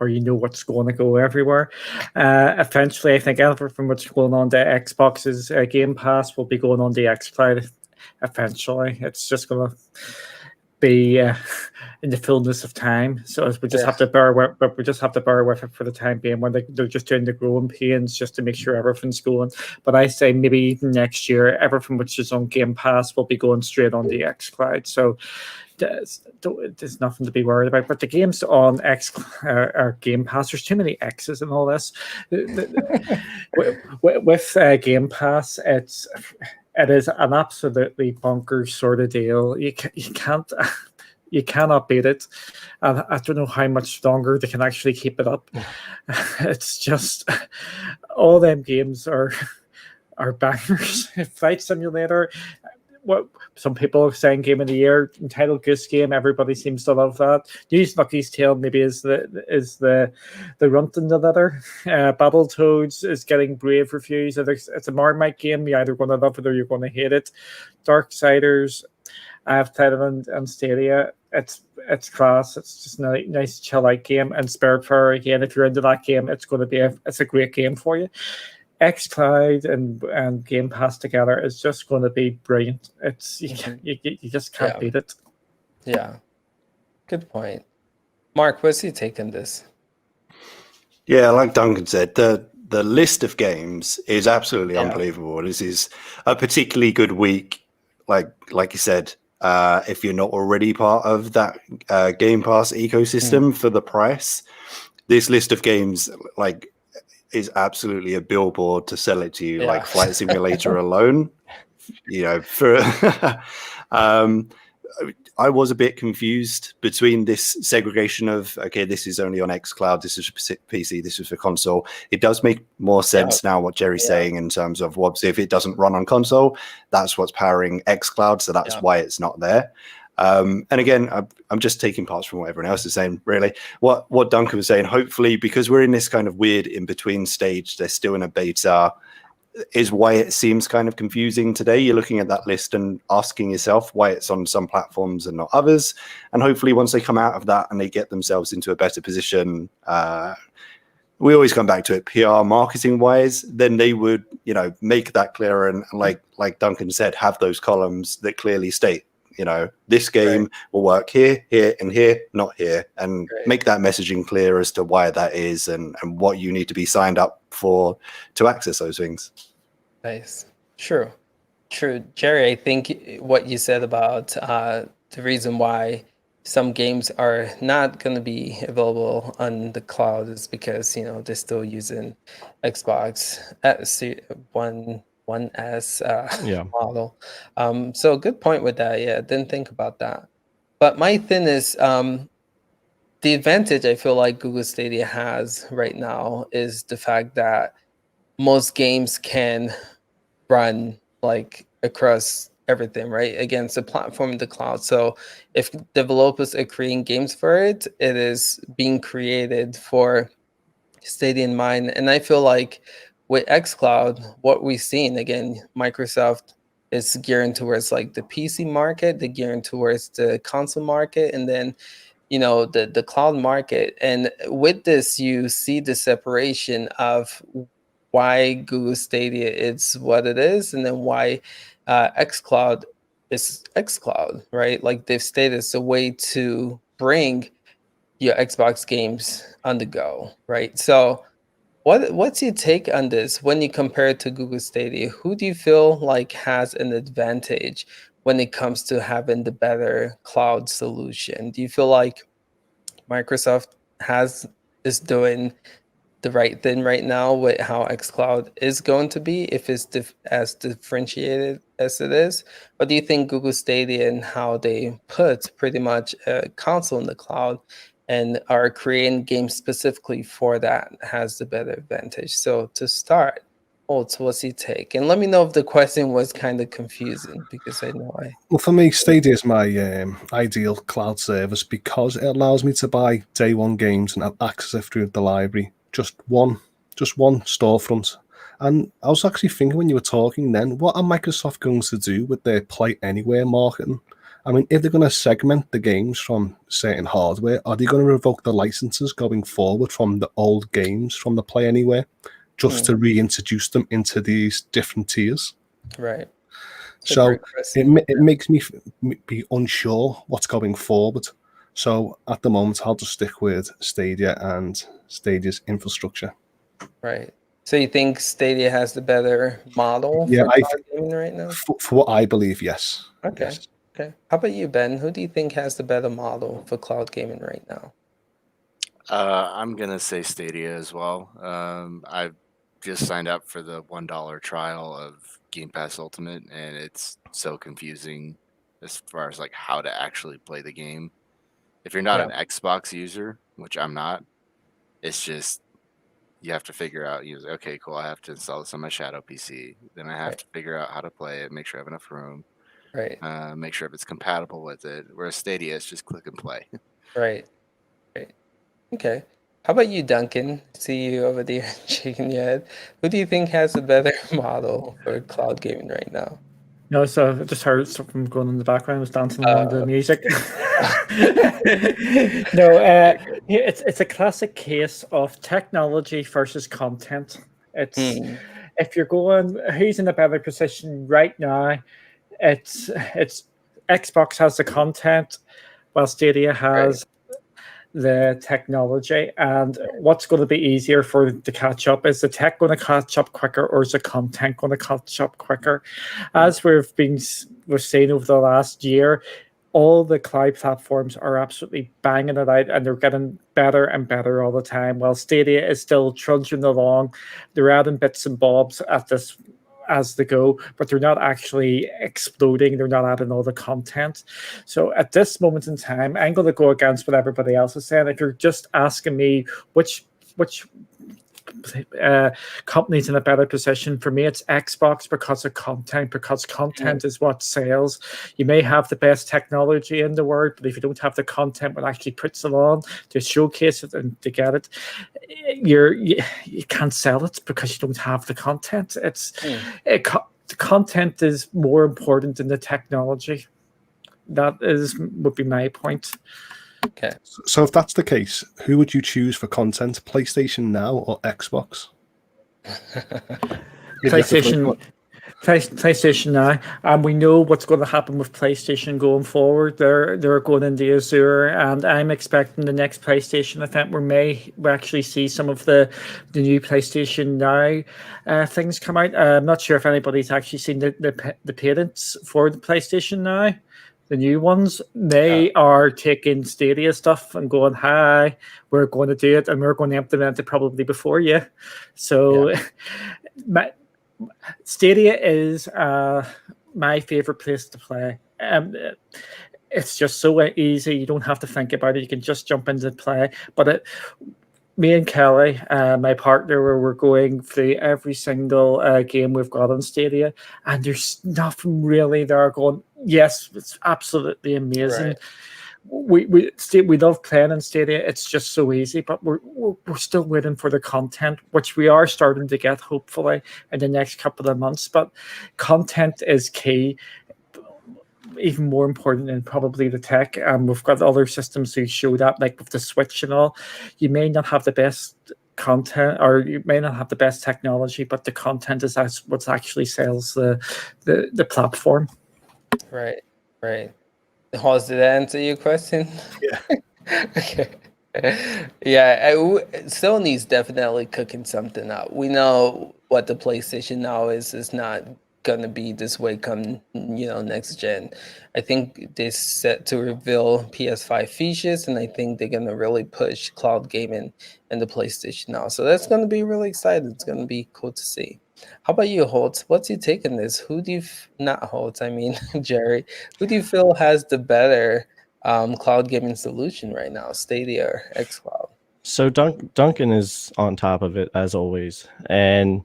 or you know what's going to go everywhere. Eventually, I think everything what's going on to Xbox's Game Pass will be going on the XCloud. Eventually, it's just going to be in the fullness of time. So we just have to bear with, but we just have to bear with it for the time being when they're just doing the growing pains just to make sure everything's going. But I say maybe even next year, everything which is on Game Pass will be going straight on the XCloud. So there's nothing to be worried about. But the games on Game Pass, there's too many X's and all this. with Game Pass, it is an absolutely bonkers sort of deal. You cannot beat it, and I don't know how much longer they can actually keep it up. It's just all them games are bangers. Flight Simulator. What some people are saying game of the year, entitled Goose Game. Everybody seems to love that. News Lucky's Tale maybe is the runt in the litter. Battletoads is getting brave reviews. It's a Marmite game. You're either going to love it or you're going to hate it. Darksiders, I have Titan and Stadia. It's class. It's just a nice chill out game. And Spiritfarer, again, if you're into that game, it's going to be it's a great game for you. XCloud and Game Pass together is just going to be brilliant. You just can't beat it. Yeah, good point. Mark, what's your take on this? Yeah, like Duncan said, the list of games is absolutely unbelievable. This is a particularly good week, like you said. If you're not already part of that Game Pass ecosystem for the price, this list of games is absolutely a billboard to sell it to you, like Flight Simulator alone. For I was a bit confused between this segregation of, okay, this is only on XCloud, this is for PC, this is for console. It does make more sense now what Jerry's saying in terms of if it doesn't run on console, that's what's powering XCloud, so that's why it's not there. And again, I'm just taking parts from what everyone else is saying, really. What Duncan was saying, hopefully, because we're in this kind of weird in-between stage, they're still in a beta, is why it seems kind of confusing today. You're looking at that list and asking yourself why it's on some platforms and not others. And hopefully once they come out of that and they get themselves into a better position, we always come back to it, PR marketing wise, then they would, make that clearer. And like Duncan said, have those columns that clearly state, this game will work here, and here, not here, and make that messaging clear as to why that is and what you need to be signed up for to access those things. Nice. True. Jerry, I think what you said about the reason why some games are not going to be available on the cloud is because, they're still using Xbox One S model. So good point with that. Yeah, didn't think about that. But my thing is the advantage I feel like Google Stadia has right now is the fact that most games can run across everything, right? Again, it's a platform in the cloud. So if developers are creating games for it, it is being created for Stadia in mind. And I feel like with XCloud, what we've seen, again, Microsoft is gearing towards the PC market, they're gearing towards the console market, and then the cloud market. And with this, you see the separation of why Google Stadia is what it is, and then why XCloud is XCloud, right? They've stated it's a way to bring your Xbox games on the go, right? So what's your take on this when you compare it to Google Stadia? Who do you feel has an advantage when it comes to having the better cloud solution? Do you feel like Microsoft is doing the right thing right now with how XCloud is going to be, if it's as differentiated as it is? Or do you think Google Stadia and how they put pretty much a console in the cloud and are creating games specifically for that has the better advantage? So to start, what's your take? And let me know if the question was kind of confusing, because I know Well, for me, Stadia is my ideal cloud service because it allows me to buy day one games and have access it through the library. Just one storefront. And I was actually thinking when you were talking then, what are Microsoft going to do with their Play Anywhere marketing? I mean, if they're going to segment the games from certain hardware, are they going to revoke the licenses going forward from the old games from the Play Anywhere just to reintroduce them into these different tiers? right. So it makes me be unsure what's going forward. So at the moment, I'll just stick with Stadia and Stadia's infrastructure. Right. So you think Stadia has the better model Yeah, for cloud gaming right now? For what I believe, yes. Okay. Yes. Okay. How about you, Ben? Who do you think has the better model for cloud gaming right now? I'm gonna say Stadia as well. I've just signed up for the $1 trial of Game Pass Ultimate, and it's so confusing as far as like how to actually play the game. If you're not Yeah. an Xbox user, which I'm not, it's just you have to figure out. Okay, cool. I have to install this on my Shadow PC. Then I have Right. to figure out how to play it, make sure I have enough room, Right. make sure if it's compatible with it. Whereas Stadia is just click and play. Right. Right. Okay. How about you, Duncan? See you over there shaking your head. Who do you think has a better model for cloud gaming right now? No, so I just heard something going in the background. I was dancing along the music. No, it's a classic case of technology versus content. It's if you're going, who's in a better position right now? It's Xbox has the content, while Stadia has the technology. And what's going to be easier for to catch up? Is the tech going to catch up quicker, or is the content going to catch up quicker? As we've seen over the last year, all the cloud platforms are absolutely banging it out, and they're getting better and better all the time. While Stadia is still trudging along, they're adding bits and bobs at this as they go, but they're not actually exploding. They're not adding all the content. So at this moment in time, I'm going to go against what everybody else is saying. If you're just asking me which companies in a better position, for me it's Xbox, because of content, because content is what sells. You may have the best technology in the world, but if you don't have the content that actually puts it on to showcase it and to get it, you can't sell it because you don't have the content. The content is more important than the technology. That would be my point. Okay. So if that's the case, who would you choose for content, PlayStation Now or Xbox? PlayStation Now, and we know what's going to happen with PlayStation going forward. They're going into Azure, and I'm expecting the next PlayStation event we actually see some of the new PlayStation Now things come out. I'm not sure if anybody's actually seen the patents for the PlayStation Now. The new ones, they are taking Stadia stuff and going, "Hi, we're going to do it, and we're going to implement it probably before you." So, Stadia is my favorite place to play. It's just so easy. You don't have to think about it. You can just jump into play. But me and Kelly, my partner, we're going through every single game we've got on Stadia, and there's nothing really there going, yes, it's absolutely amazing. Right. We love playing in Stadia. It's just so easy, but we're still waiting for the content, which we are starting to get hopefully in the next couple of months. But content is key, even more important than probably the tech. We've got other systems who show that, like with the Switch and all. You may not have the best content, or you may not have the best technology, but the content is what actually sells the platform. Right. Horst, did that answer your question? Yeah. Okay. Yeah, Sony's definitely cooking something up. We know what the PlayStation Now is. It's not gonna be this way come next gen. I think they're set to reveal PS5 features, and I think they're gonna really push cloud gaming in the PlayStation Now. So that's gonna be really exciting. It's gonna be cool to see. How about you, Holtz? What's your take on this? Who do you not Holtz? I mean Jerry. Who do you feel has the better cloud gaming solution right now, Stadia or XCloud? So Duncan is on top of it as always, and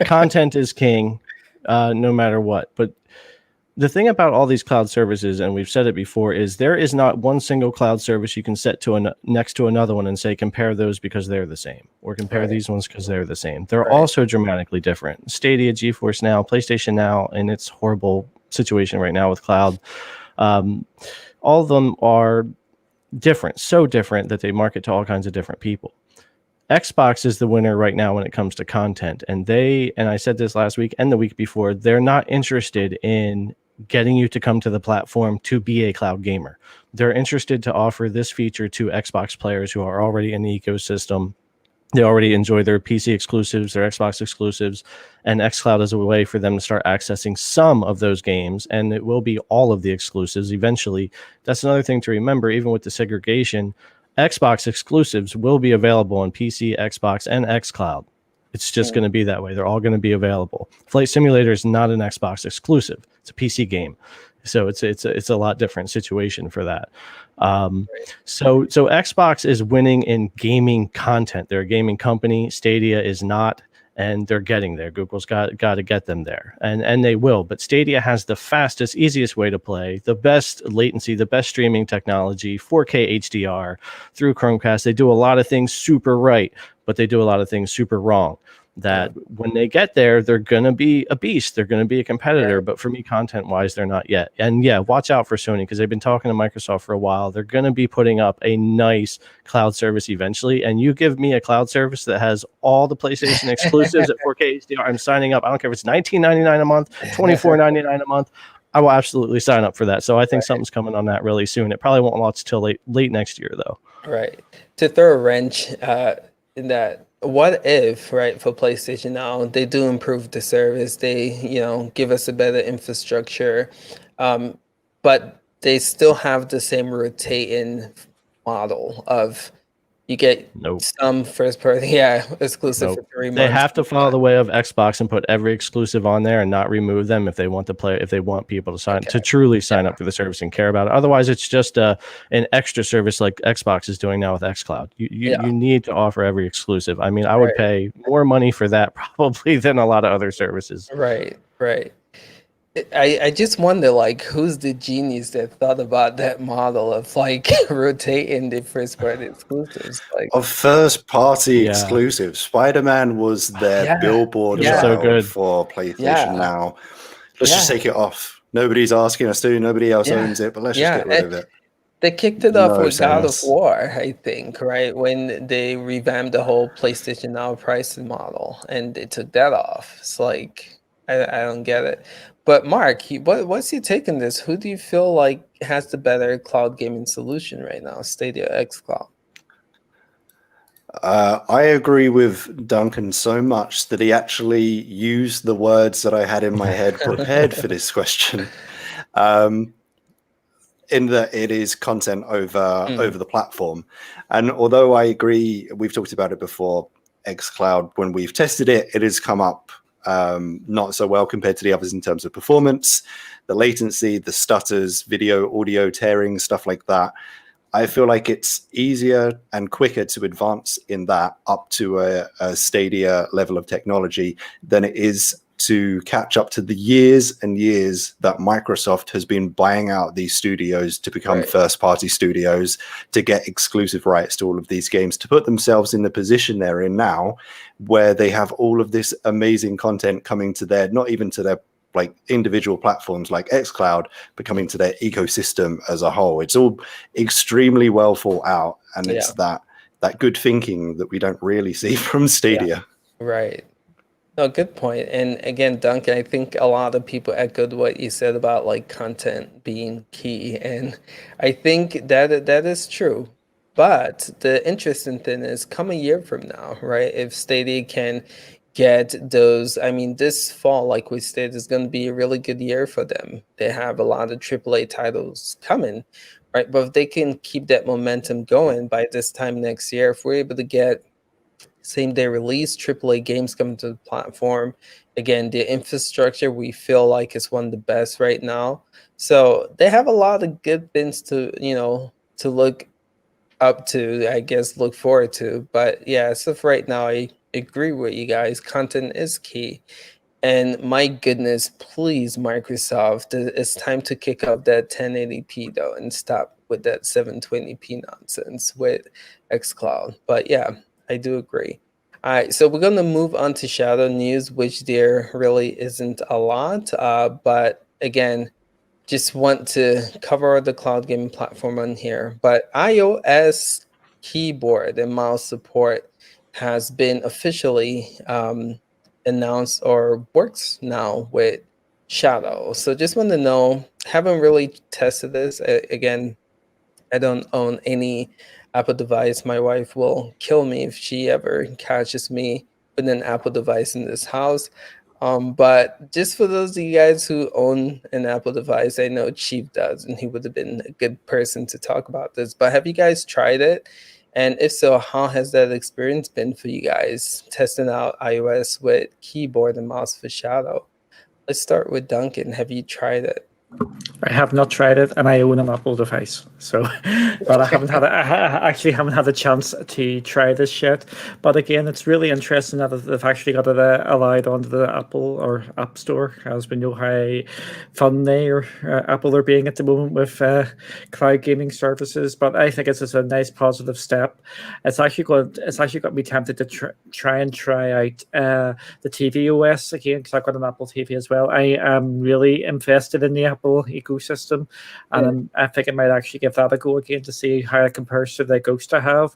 content is king, no matter what. But the thing about all these cloud services, and we've said it before, is there is not one single cloud service you can set to next to another one and say compare those because they're the same, or compare these ones because they're the same. They're also dramatically different. Stadia, GeForce Now, PlayStation Now, in its horrible situation right now with cloud, all of them are different, so different that they market to all kinds of different people. Xbox is the winner right now when it comes to content, and I said this last week and the week before, they're not interested in getting you to come to the platform to be a cloud gamer. They're interested to offer this feature to Xbox players who are already in the ecosystem. They already enjoy their PC exclusives, their Xbox exclusives, and xCloud is a way for them to start accessing some of those games, and it will be all of the exclusives eventually. That's another thing to remember, even with the segregation. Xbox exclusives will be available on PC, Xbox, and xCloud. It's just going to be that way. They're all going to be available. Flight Simulator is not an Xbox exclusive. It's a PC game. So it's a lot different situation for that. So Xbox is winning in gaming content. They're a gaming company. Stadia is not, and they're getting there. Google's got to get them there, and they will. But Stadia has the fastest, easiest way to play, the best latency, the best streaming technology, 4K HDR through Chromecast. They do a lot of things super right, but they do a lot of things super wrong. That when they get there, they're going to be a beast. They're going to be a competitor. But for me, content-wise, they're not yet. And yeah, watch out for Sony because they've been talking to Microsoft for a while. They're going to be putting up a nice cloud service eventually. And you give me a cloud service that has all the PlayStation exclusives at 4K HDR, I'm signing up. I don't care if it's $19.99 a month, $24.99 a month. I will absolutely sign up for that. So I think something's coming on that really soon. It probably won't launch till late next year, though. Right. To throw a wrench in that, what if, for PlayStation Now, they do improve the service, they, give us a better infrastructure, but they still have the same rotating model of you get some first party, exclusive for 3 months. They have to follow the way of Xbox and put every exclusive on there and not remove them if they want to play, if they want people to truly sign up for the service and care about it. Otherwise, it's just an extra service like Xbox is doing now with XCloud. You need to offer every exclusive. I mean, I would pay more money for that probably than a lot of other services. Right. I just wonder, who's the genius that thought about that model of rotating the first party exclusives? Of first party exclusives, Spider-Man was their billboard so good for PlayStation Now. Let's just take it off. Nobody's asking us to. Nobody else owns it, but let's just get rid of it. They kicked it off with God of War, I think, right? When they revamped the whole PlayStation Now pricing model, and they took that off. It's I don't get it. But Mark, what's your take on this? Who do you feel has the better cloud gaming solution right now, Stadia, XCloud? I agree with Duncan so much that he actually used the words that I had in my head prepared for this question. In that it is content over the platform. And although I agree, we've talked about it before, XCloud, when we've tested it, it has come up not so well compared to the others in terms of performance, the latency, the stutters, video, audio tearing, stuff like that. I feel like it's easier and quicker to advance in that up to a Stadia level of technology than it is to catch up to the years and years that Microsoft has been buying out these studios to become first-party studios, to get exclusive rights to all of these games, to put themselves in the position they're in now, where they have all of this amazing content coming to their, not even to their individual platforms like xCloud, but coming to their ecosystem as a whole. It's all extremely well thought out, and it's that good thinking that we don't really see from Stadia. Right. No, good point. And again, Duncan, I think a lot of people echoed what you said about content being key, and I think that is true. But the interesting thing is, come a year from now, right? If Stadia can get those. I mean, this fall, like we said, is going to be a really good year for them. They have a lot of AAA titles coming, right? But if they can keep that momentum going by this time next year, if we're able to get same day release AAA games coming to the platform, again, the infrastructure we feel like is one of the best right now. So they have a lot of good things to, to look up to, I guess, look forward to. But yeah, so for right now, I agree with you guys. Content is key. And my goodness, please, Microsoft, it's time to kick up that 1080p though and stop with that 720p nonsense with XCloud. But yeah, I do agree. All right, so we're going to move on to Shadow news, which there really isn't a lot. But again, just want to cover the cloud gaming platform on here. But iOS keyboard and mouse support has been officially announced or works now with Shadow. So just want to know, haven't really tested this. Again, I don't own any Apple device. My wife will kill me if she ever catches me with an Apple device in this house. But just for those of you guys who own an Apple device, I know Chief does, and he would have been a good person to talk about this. But have you guys tried it? And if so, how has that experience been for you guys testing out iOS with keyboard and mouse for Shadow? Let's start with Duncan. Have you tried it? I have not tried it, and I own an Apple device, so but I actually haven't had a chance to try this yet. But again, it's really interesting that they've actually got it allowed onto the Apple or App Store, as we know how fun they or Apple are being at the moment with cloud gaming services. But I think it's just a nice positive step. It's actually got me tempted to try out the TV OS again, because I've got an Apple TV as well. I am really invested in the Apple ecosystem, and I think I might actually give that a go again to see how it compares to the Ghost I have,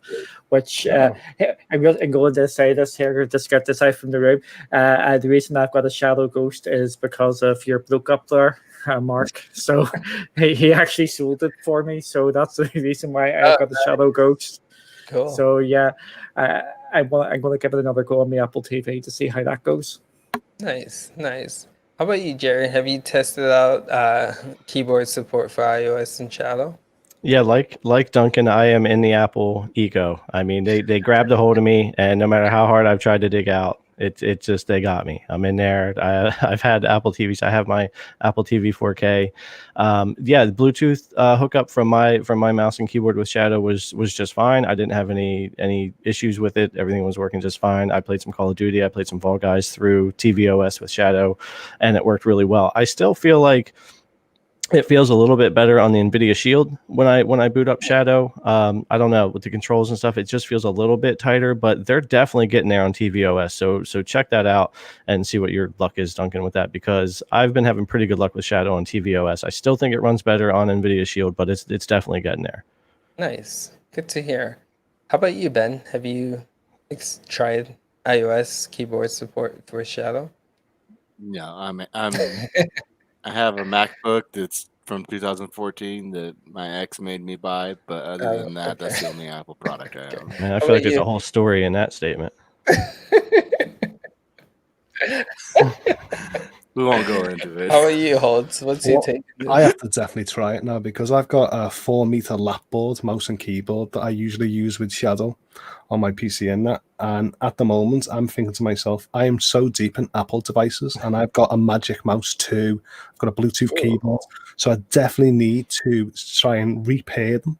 which I'm going to say this here, just get this out from the room. The reason I've got a Shadow Ghost is because of your bloke up there, Mark. So he actually sold it for me, so that's the reason why I've got the Shadow Ghost. Cool. So yeah, I'm going to give it another go on the Apple TV to see how that goes. Nice. How about you, Jerry? Have you tested out keyboard support for iOS and Shadow? Yeah, like Duncan, I am in the Apple eco. I mean, they grabbed a hold of me, and no matter how hard I've tried to dig out, it just, they got me. I'm in there. I've had Apple TVs. I have my Apple TV 4K. Yeah, the Bluetooth hookup from my mouse and keyboard with Shadow was just fine. I didn't have any issues with it. Everything was working just fine. I played some Call of Duty. I played some Fall Guys through tvOS with Shadow, and it worked really well. I still feel like it feels a little bit better on the NVIDIA Shield when I boot up Shadow. I don't know, with the controls and stuff, it just feels a little bit tighter, but they're definitely getting there on tvOS. So check that out and see what your luck is, Duncan, with that, because I've been having pretty good luck with Shadow on tvOS. I still think it runs better on NVIDIA Shield, but it's definitely getting there. Nice. Good to hear. How about you, Ben? Have you tried iOS keyboard support for Shadow? No, I have a MacBook that's from 2014 that my ex made me buy, but other than that, that's the only Apple product I own. Man, I feel like there's a whole story in that statement. We won't go into it. How are you, Holtz? What's your take? I have to definitely try it now, because I've got a 4-meter lap board, mouse and keyboard, that I usually use with Shadow on my PC and that. And at the moment, I'm thinking to myself, I am so deep in Apple devices, and I've got a Magic Mouse too. I've got a Bluetooth keyboard, so I definitely need to try and repair them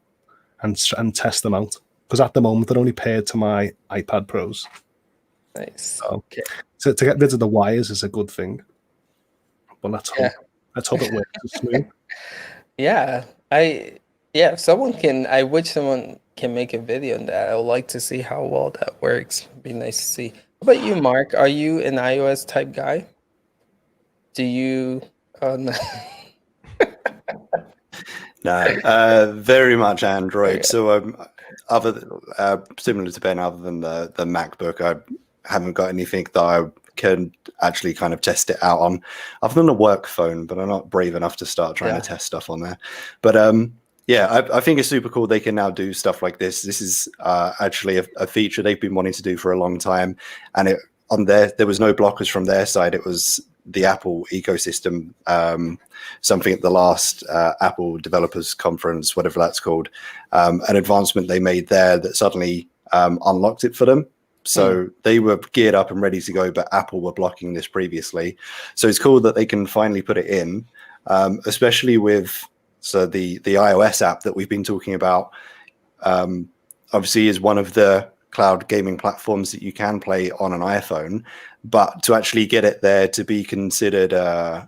and test them out, because at the moment they're only paired to my iPad Pros. Nice. Okay. So to get rid of the wires is a good thing. But let's hope it works smooth. Yeah, if someone can, I wish someone can make a video on that. I would like to see how well that works. It'd be nice to see. How about you, Mark? Are you an iOS type guy? Do you? No. No, very much Android. Okay. So similar to Ben, other than the MacBook, I haven't got anything that I can actually kind of test it out on, other than a work phone, but I'm not brave enough to start trying to test stuff on there. But I think it's super cool they can now do stuff like this. This is actually a feature they've been wanting to do for a long time, and on there was no blockers from their side. It was the Apple ecosystem, something at the last Apple Developers Conference, whatever that's called, an advancement they made there that suddenly unlocked it for them. So they were geared up and ready to go, but Apple were blocking this previously. So it's cool that they can finally put it in, especially with the iOS app that we've been talking about. Obviously, is one of the cloud gaming platforms that you can play on an iPhone, but to actually get it there to be considered a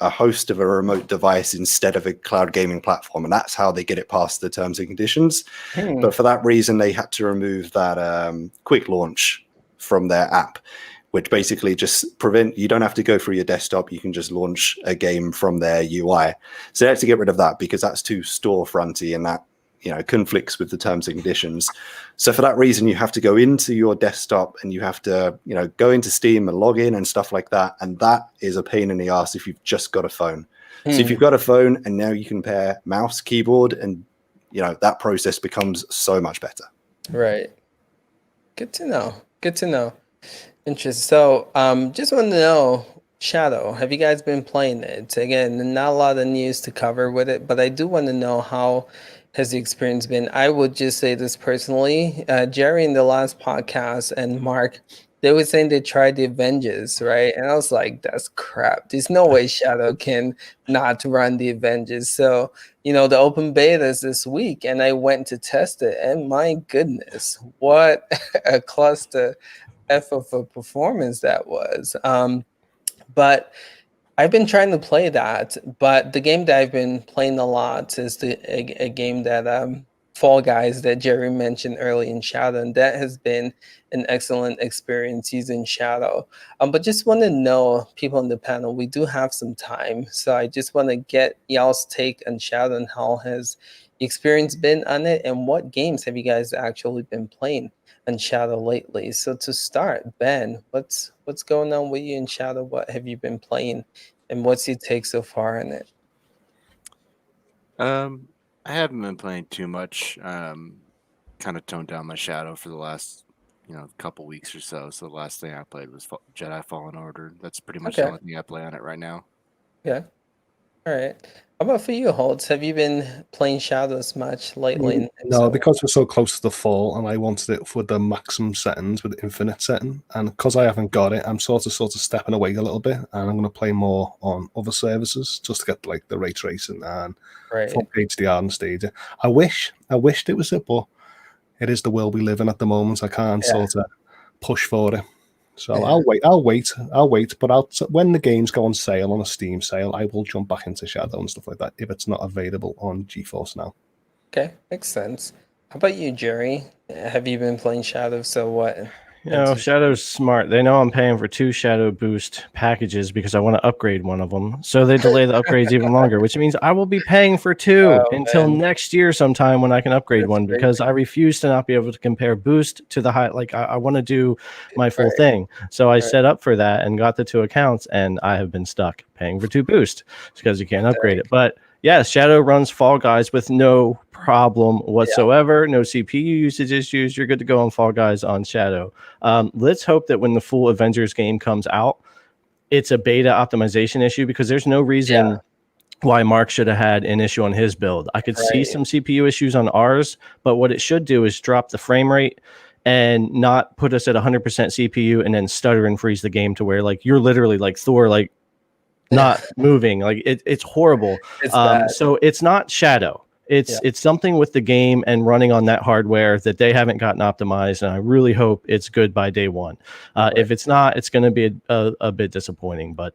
host of a remote device instead of a cloud gaming platform, and that's how they get it past the terms and conditions. But for that reason, they had to remove that quick launch from their app, which basically just you don't have to go through your desktop. You can just launch a game from their UI. So they had to get rid of that because that's too storefronty, and that conflicts with the terms and conditions. So for that reason, you have to go into your desktop and you have to, go into Steam and log in and stuff like that. And that is a pain in the ass if you've just got a phone. So if you've got a phone and now you can pair mouse, keyboard, and that process becomes so much better. Right. Good to know. Interesting. So just want to know, Shadow, have you guys been playing it? Again, not a lot of news to cover with it, but I do want to know how has the experience been. I would just say this personally. Jerry in the last podcast and Mark, they were saying they tried the Avengers, right? And I was like, that's crap. There's no way Shadow can not run the Avengers. So, the open beta is this week, and I went to test it, and my goodness, what a cluster F of a performance that was. But I've been trying to play that, but the game that I've been playing a lot is a game that Fall Guys that Jerry mentioned early in Shadow, and that has been an excellent experience using Shadow. But just want to know, people on the panel, we do have some time, so I just want to get y'all's take on Shadow and how has the experience been on it, and what games have you guys actually been playing on Shadow lately? So to start, Ben, what's going on with you in Shadow? What have you been playing, and what's your take so far on it? I haven't been playing too much. Kind of toned down my Shadow for the last couple weeks or so. So the last thing I played was Jedi Fallen Order. That's pretty much the only thing I play on it right now. Yeah. All right. How about for you, Holtz? Have you been playing Shadows much lately? No, because we're so close to the fall, and I wanted it for the maximum settings with infinite setting, and because I haven't got it, I'm sort of stepping away a little bit, and I'm going to play more on other services just to get like the ray tracing and full HDR and Stadia. I wished it was it, but it is the world we live in at the moment. I can't sort of push for it. So I'll wait. But when the games go on sale on a Steam sale, I will jump back into Shadow and stuff like that if it's not available on GeForce Now. Okay, makes sense. How about you, Jerry? Have you been playing Shadow? So what? Shadow's smart. They know I'm paying for 2 Shadow Boost packages because I want to upgrade one of them. So they delay the upgrades even longer, which means I will be paying for 2 until next year sometime when I can upgrade one, because I refuse to not be able to compare Boost to the high. Like I want to do my full thing. So I set up for that and got the 2 accounts, and I have been stuck paying for 2 Boost because you can't upgrade it. But yes, Shadow runs Fall Guys with no problem whatsoever. No CPU usage issues. You're good to go on Fall Guys on Shadow. Let's hope that when the full Avengers game comes out, it's a beta optimization issue, because there's no reason why Mark should have had an issue on his build. I could see some CPU issues on ours, but what it should do is drop the frame rate and not put us at 100% CPU and then stutter and freeze the game to where like you're literally like Thor, like not moving. Like it's horrible. So it's not Shadow. It's something with the game and running on that hardware that they haven't gotten optimized, and I really hope it's good by day one. If it's not, it's going to be a bit disappointing. But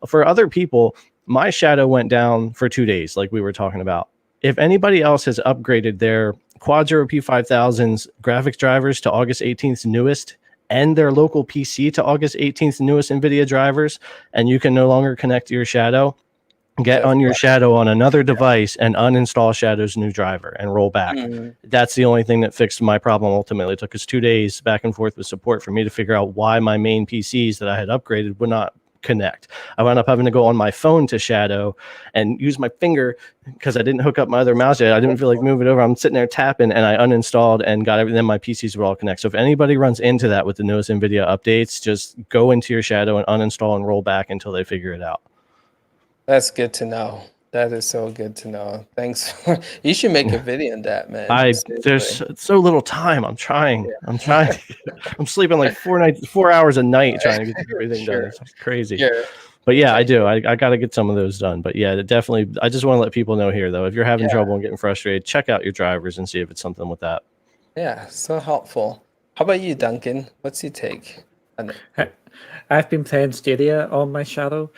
for other people, my Shadow went down for 2 days, like we were talking about. If anybody else has upgraded their Quad Zero P5000's graphics drivers to August 18th newest, and their local PC to August 18th newest NVIDIA drivers, and you can no longer connect to your Shadow, get on your Shadow on another device and uninstall Shadow's new driver and roll back. That's the only thing that fixed my problem ultimately. It took us 2 days back and forth with support for me to figure out why my main PCs that I had upgraded would not connect. I wound up having to go on my phone to Shadow and use my finger because I didn't hook up my other mouse yet. I didn't feel like moving over. I'm sitting there tapping, and I uninstalled and got everything. Then my PCs were all connected. So if anybody runs into that with the newest NVIDIA updates, just go into your Shadow and uninstall and roll back until they figure it out. That's good to know. That is so good to know. Thanks. You should make a video on that, man. There's so little time. I'm trying. I'm sleeping like 4 hours a night trying to get everything done. It's crazy. Yeah. But yeah, I do. I got to get some of those done. But yeah, definitely. I just want to let people know here, though, if you're having trouble and getting frustrated, check out your drivers and see if it's something with that. Yeah, so helpful. How about you, Duncan? What's your take? I've been playing Stadia on my Shadow,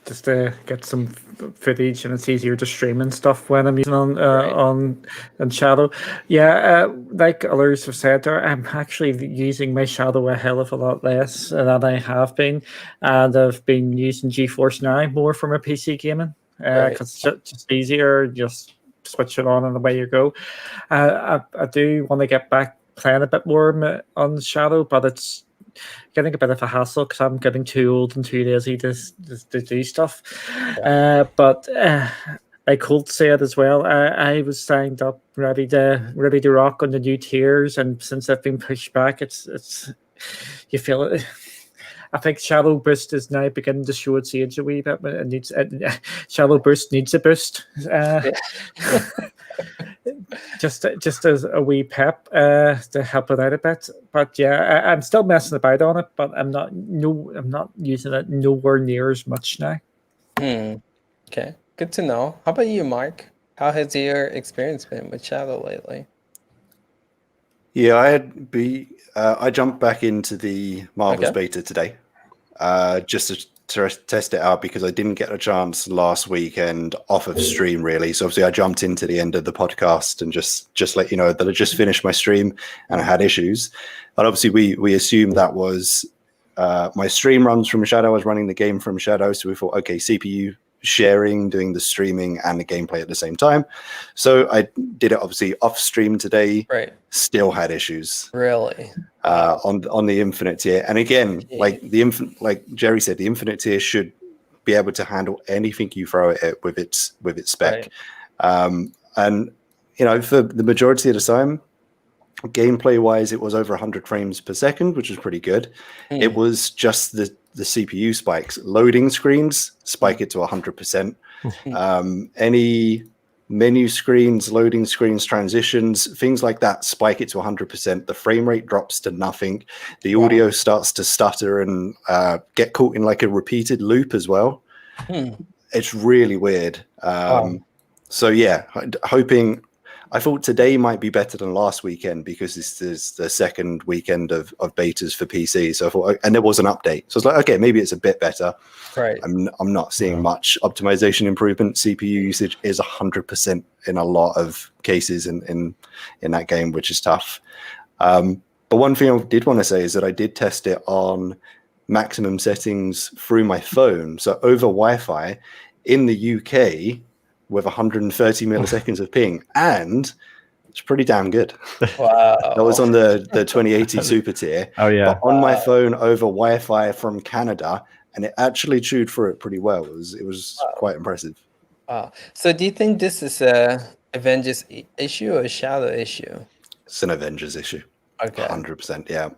just to get some footage, and it's easier to stream and stuff when I'm using on Shadow. Yeah, like others have said, there, I'm actually using my Shadow a hell of a lot less than I have been, and I've been using GeForce Now more for my PC gaming because it's just easier. Just switch it on and away you go. I do want to get back playing a bit more on Shadow, but it's getting a bit of a hassle because I'm getting too old and too lazy to do stuff. But like Holt said as well, I was signed up ready to rock on the new tiers, and since I've been pushed back, it's you feel it. I think Shadow Boost is now beginning to show its age a wee bit. It needs Shadow Boost needs a boost. Just as a wee pep to help it out a bit. But yeah, I'm still messing about on it, but I'm not using it nowhere near as much now. Okay, good to know. How about you, Mark? How has your experience been with Shadow lately? Yeah, I jumped back into the Marvel's beta today, just to test it out because I didn't get a chance last weekend off of stream really. So obviously I jumped into the end of the podcast and just let you know that I just finished my stream and I had issues. And obviously we assumed that was my stream runs from Shadow. I was running the game from Shadow, so we thought, okay, CPU sharing, doing the streaming and the gameplay at the same time. So I did it obviously off stream today. Right. Still had issues. Really? On the Infinite tier. And again, like Jerry said, the Infinite tier should be able to handle anything you throw at it with its spec. Right. And you know, for the majority of the time, gameplay wise, it was over 100 frames per second, which was pretty good. It was just the CPU spikes. Loading screens spike it to 100%. Any menu screens, loading screens, transitions, things like that spike it to 100%. The frame rate drops to nothing. The audio starts to stutter and get caught in like a repeated loop as well. It's really weird. So yeah, I thought today might be better than last weekend because this is the second weekend of betas for PC. So I thought, and there was an update. So I was like, okay, maybe it's a bit better. Right. I'm not seeing much optimization improvement. CPU usage is 100% in a lot of cases in that game, which is tough. But one thing I did want to say is that I did test it on maximum settings through my phone. So over Wi-Fi in the UK, with 130 milliseconds of ping, and it's pretty damn good. Wow. That was on the 2080 super tier. Oh yeah. But on my phone over Wi-Fi from Canada, and it actually chewed through it pretty well. It was quite impressive. Wow. So do you think this is a Avengers issue or a Shadow issue? It's an Avengers issue. Okay. 100%, yeah.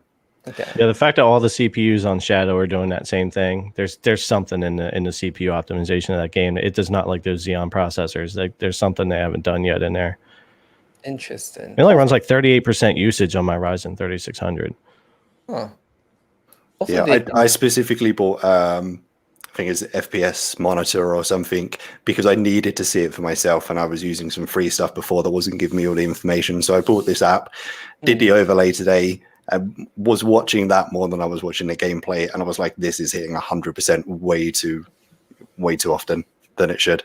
Okay. Yeah, the fact that all the CPUs on Shadow are doing that same thing, there's something in the CPU optimization of that game. It does not like those Xeon processors. Like there's something they haven't done yet in there. Interesting. It only runs like 38% usage on my Ryzen 3600. Huh. Yeah, I specifically bought I think it's an FPS monitor or something because I needed to see it for myself, and I was using some free stuff before that wasn't giving me all the information. So I bought this app, did the overlay today. I was watching that more than I was watching the gameplay, and I was like, this is hitting 100% way too often than it should.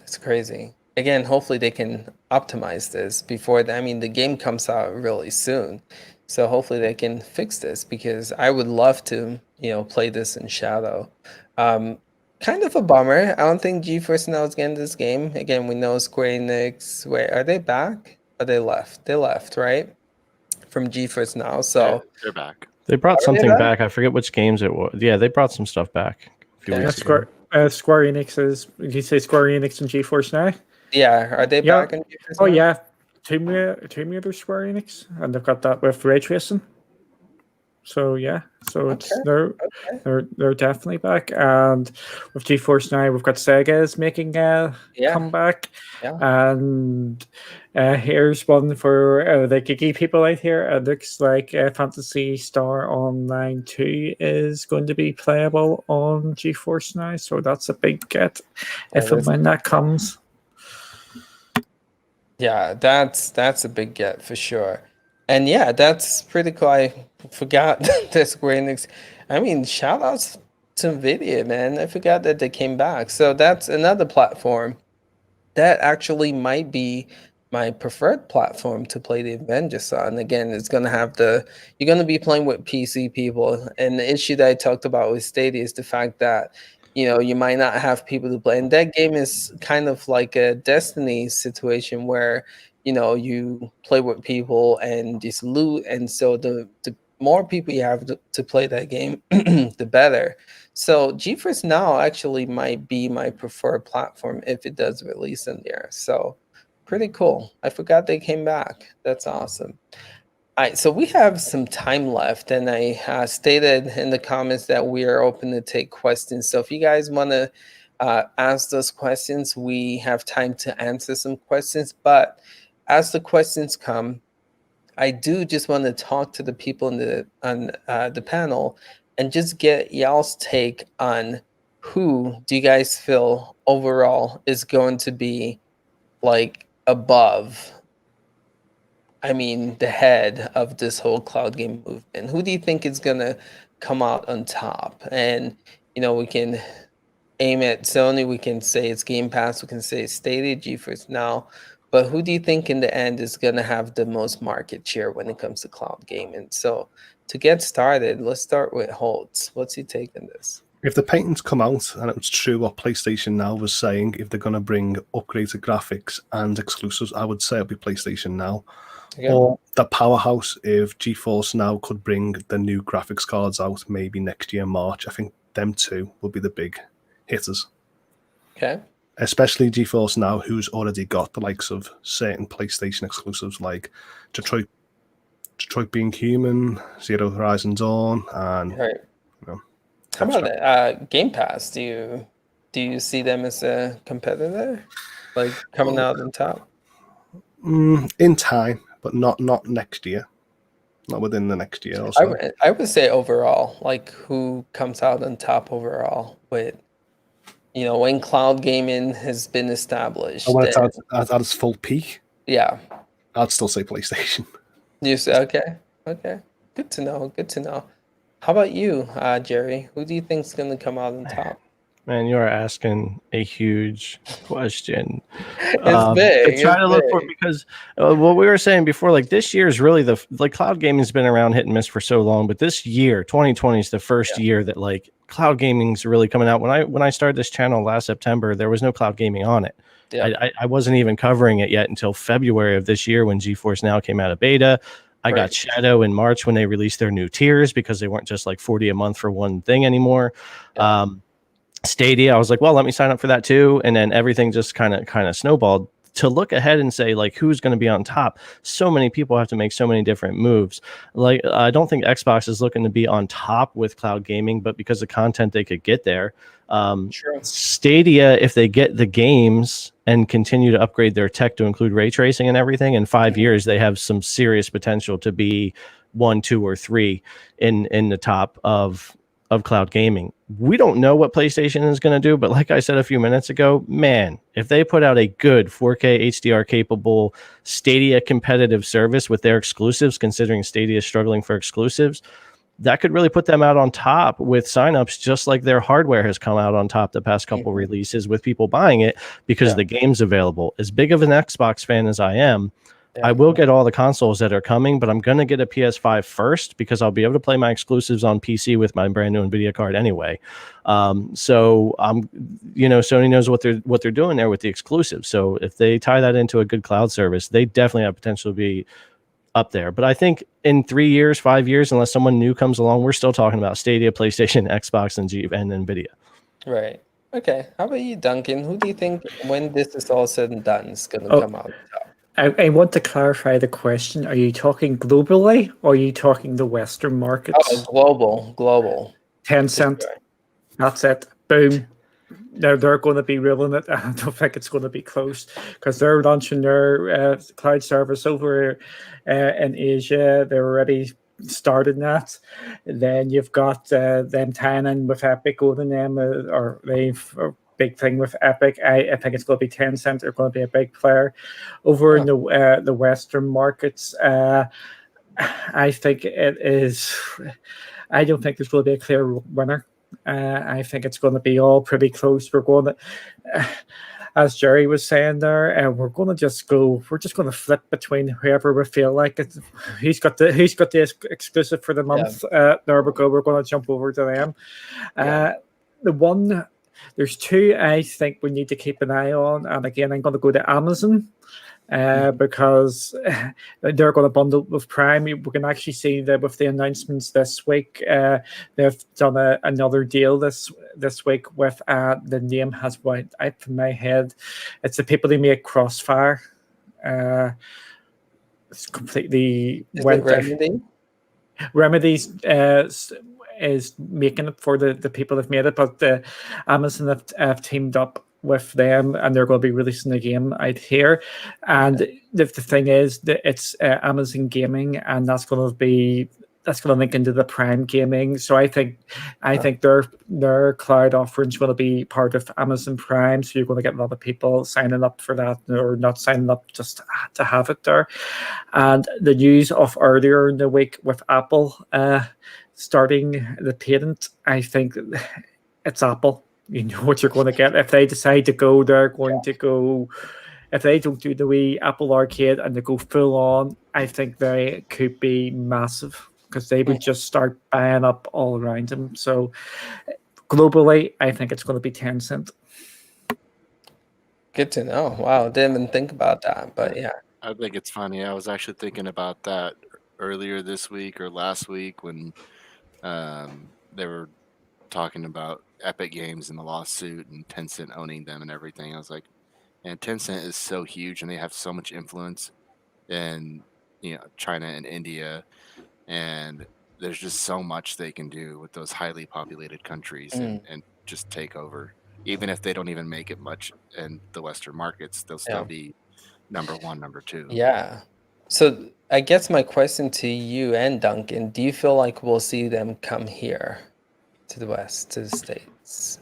It's crazy. Again, hopefully they can optimize this before the game comes out really soon. So hopefully they can fix this, because I would love to, play this in Shadow. Kind of a bummer. I don't think GeForce NOW is getting this game. Again, we know Square Enix. Wait, are they back? Or they left? They left, right? From GeForce NOW. So they're back. They brought Are they something back? back. I forget which games it was. Yeah, they brought some stuff back a few Okay. weeks ago. Square Enix is. Did you say Square Enix and GeForce Now? Yeah, are they Yeah. back in GeForce Oh now? yeah, Tomb Raider Square Enix, and they've got that with ray tracing. So yeah, so it's Okay. they're definitely back, and with GeForce Now, we've got Sega is making a Yeah. comeback, Yeah. and here's one for the geeky people out here. It looks like Phantasy Star Online 2 is going to be playable on GeForce Now, so that's a big get if and when that comes. Yeah, that's a big get for sure. And yeah, that's pretty cool. I forgot that Square Enix. I mean, shout outs to Nvidia, man. I forgot that they came back. So that's another platform that actually might be my preferred platform to play the Avengers on. Again, it's gonna have you're gonna be playing with PC people. And the issue that I talked about with Stadia is the fact that you might not have people to play. And that game is kind of like a Destiny situation where, you play with people and just loot. And so the more people you have to play that game, the better. So GeForce Now actually might be my preferred platform if it does release in there. So pretty cool. I forgot they came back. That's awesome. All right, so we have some time left, and I stated in the comments that we are open to take questions. So if you guys want to ask those questions, we have time to answer some questions. But as the questions come, I do just want to talk to the people on the panel and just get y'all's take on who do you guys feel overall is going to be like above, I mean, the head of this whole cloud game movement. Who do you think is going to come out on top? And, we can aim at Sony, we can say it's Game Pass, we can say it's Stadia, GeForce Now. But who do you think in the end is going to have the most market share when it comes to cloud gaming? So to get started, let's start with Holtz. What's your take on this? If the patents come out and it was true what PlayStation Now was saying, if they're going to bring upgraded graphics and exclusives, I would say it'll be PlayStation Now. Okay. Or the powerhouse, if GeForce Now could bring the new graphics cards out maybe next year, March, I think them two will be the big hitters. Okay. Especially GeForce Now, who's already got the likes of certain PlayStation exclusives like Detroit Being Human, Zero Horizon Dawn, and Right. How about Game Pass? Do you see them as a competitor, like coming out on top? In time, but not next year. Not within the next year or so. I would say overall, like who comes out on top overall with, when cloud gaming has been established. When it's at its full peak, yeah, I'd still say PlayStation. You say okay, good to know. How about you, Jerry? Who do you think is going to come out on top? Man, you are asking a huge question. It's big. To try to look for, because what we were saying before, like this year is really cloud gaming has been around hit and miss for so long, but this year, 2020, is the first year that like cloud gaming is really coming out. When I started this channel last September, there was no cloud gaming on it. Yeah. I wasn't even covering it yet until February of this year when GeForce Now came out of beta. I got Shadow in March when they released their new tiers because they weren't just like $40 a month for one thing anymore. Yeah. Stadia, I was like, well, let me sign up for that too. And then everything just kind of snowballed. To look ahead and say like who's going to be on top, so many people have to make so many different moves. Like I don't think Xbox is looking to be on top with cloud gaming, but because of content they could get there. Sure. Stadia, if they get the games and continue to upgrade their tech to include ray tracing and everything, in 5 years they have some serious potential to be 1, 2, or 3 in the top of cloud gaming. We don't know what PlayStation is going to do, but like I said a few minutes ago, man, if they put out a good 4K HDR capable Stadia competitive service with their exclusives, considering Stadia is struggling for exclusives, that could really put them out on top with signups, just like their hardware has come out on top the past couple releases with people buying it because the game's available. As big of an Xbox fan as I am, I will get all the consoles that are coming, but I'm going to get a PS5 first because I'll be able to play my exclusives on PC with my brand new NVIDIA card anyway. So Sony knows what they're doing there with the exclusives. So if they tie that into a good cloud service, they definitely have potential to be up there. But I think in 3 years, 5 years, unless someone new comes along, we're still talking about Stadia, PlayStation, Xbox, and Nvidia. Right. Okay. How about you, Duncan? Who do you think, when this is all said and done, is going to come out top? I want to clarify the question. Are you talking globally or are you talking the Western markets? Oh, global. Tencent. Sure. That's it. Boom. They're going to be ruling it. I don't think it's going to be close because they're launching their cloud service over in Asia. They're already started that. Then you've got them tying in with Epic, owning them, or they've a big thing with Epic. I think it's going to be Tencent. They're going to be a big player over in the Western markets. I think it is. I don't think there's going to be a clear winner. I think it's going to be all pretty close. We're going to, as Jerry was saying there, and we're going to just go. We're just going to flip between whoever we feel like it. Who's got the exclusive for the month? There we go. We're going to jump over to them. There's two I think we need to keep an eye on, and again, I'm going to go to Amazon. Because they're going to bundle with Prime. We can actually see that with the announcements this week. They've done another deal this week with the name has went out from my head. It's the people who make Crossfire. It's completely went. Remedy? Remedies is making it for the people that made it, but Amazon have teamed up with them, and they're going to be releasing the game out here. And the thing is that it's Amazon Gaming, and that's going to link into the Prime Gaming. So I think their cloud offering is going to be part of Amazon Prime. So you're going to get a lot of people signing up for that, or not signing up just to have it there. And the news of earlier in the week with Apple starting the patent, I think it's Apple. You know what you're going to get. If they decide to go, they're going to go. If they don't do the wee Apple Arcade and they go full on, I think they could be massive because they would just start buying up all around them. So globally, I think it's going to be Tencent. Good to know. Wow, didn't even think about that, but yeah. I think it's funny. I was actually thinking about that earlier this week or last week when they were talking about Epic Games and the lawsuit and Tencent owning them and everything. I was like, and Tencent is so huge and they have so much influence in China and India, and there's just so much they can do with those highly populated countries and just take over. Even if they don't even make it much in the Western markets, they'll still be number one, number two. Yeah. So I guess my question to you and Duncan, do you feel like we'll see them come here to the West, to the States?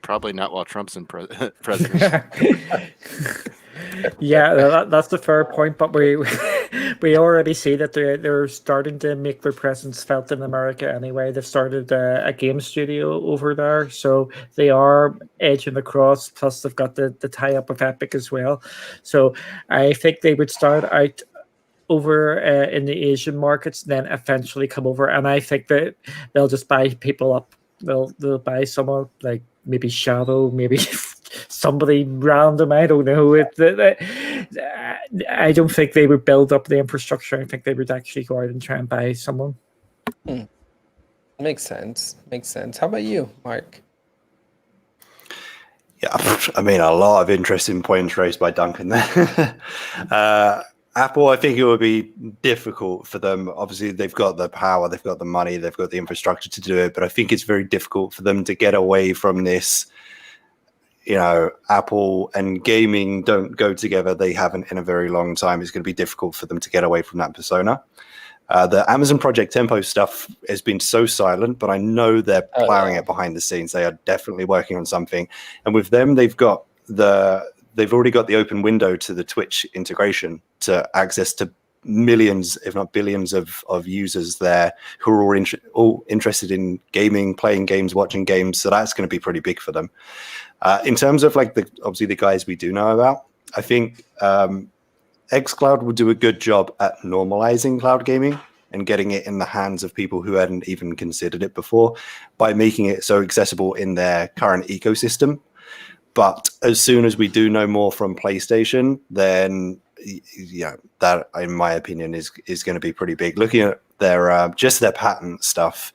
Probably not while Trump's in president. Yeah, that's the fair point. But we already see that they're starting to make their presence felt in America anyway. They've started a game studio over there, so they are edging across. Plus, they've got the tie up with Epic as well. So I think they would start out over in the Asian markets, then eventually come over, and I think that they'll just buy people up. They'll buy someone like maybe Shadow, maybe somebody random. I don't know. I don't think they would build up the infrastructure. I think they would actually go out and try and buy someone. Makes sense. How about you, Mark? Yeah, I mean, a lot of interesting points raised by Duncan there. Apple, I think it would be difficult for them. Obviously, they've got the power, they've got the money, they've got the infrastructure to do it. But I think it's very difficult for them to get away from this. Apple and gaming don't go together. They haven't in a very long time. It's going to be difficult for them to get away from that persona. The Amazon Project Tempo stuff has been so silent, but I know they're plowing it behind the scenes. They are definitely working on something. And with them, they've already got the open window to the Twitch integration to access to millions, if not billions, of users there who are all interested in gaming, playing games, watching games. So that's going to be pretty big for them. In terms of obviously the guys we do know about, I think XCloud will do a good job at normalizing cloud gaming and getting it in the hands of people who hadn't even considered it before by making it so accessible in their current ecosystem. But as soon as we do know more from PlayStation, then yeah, that in my opinion is going to be pretty big. Looking at their just their patent stuff,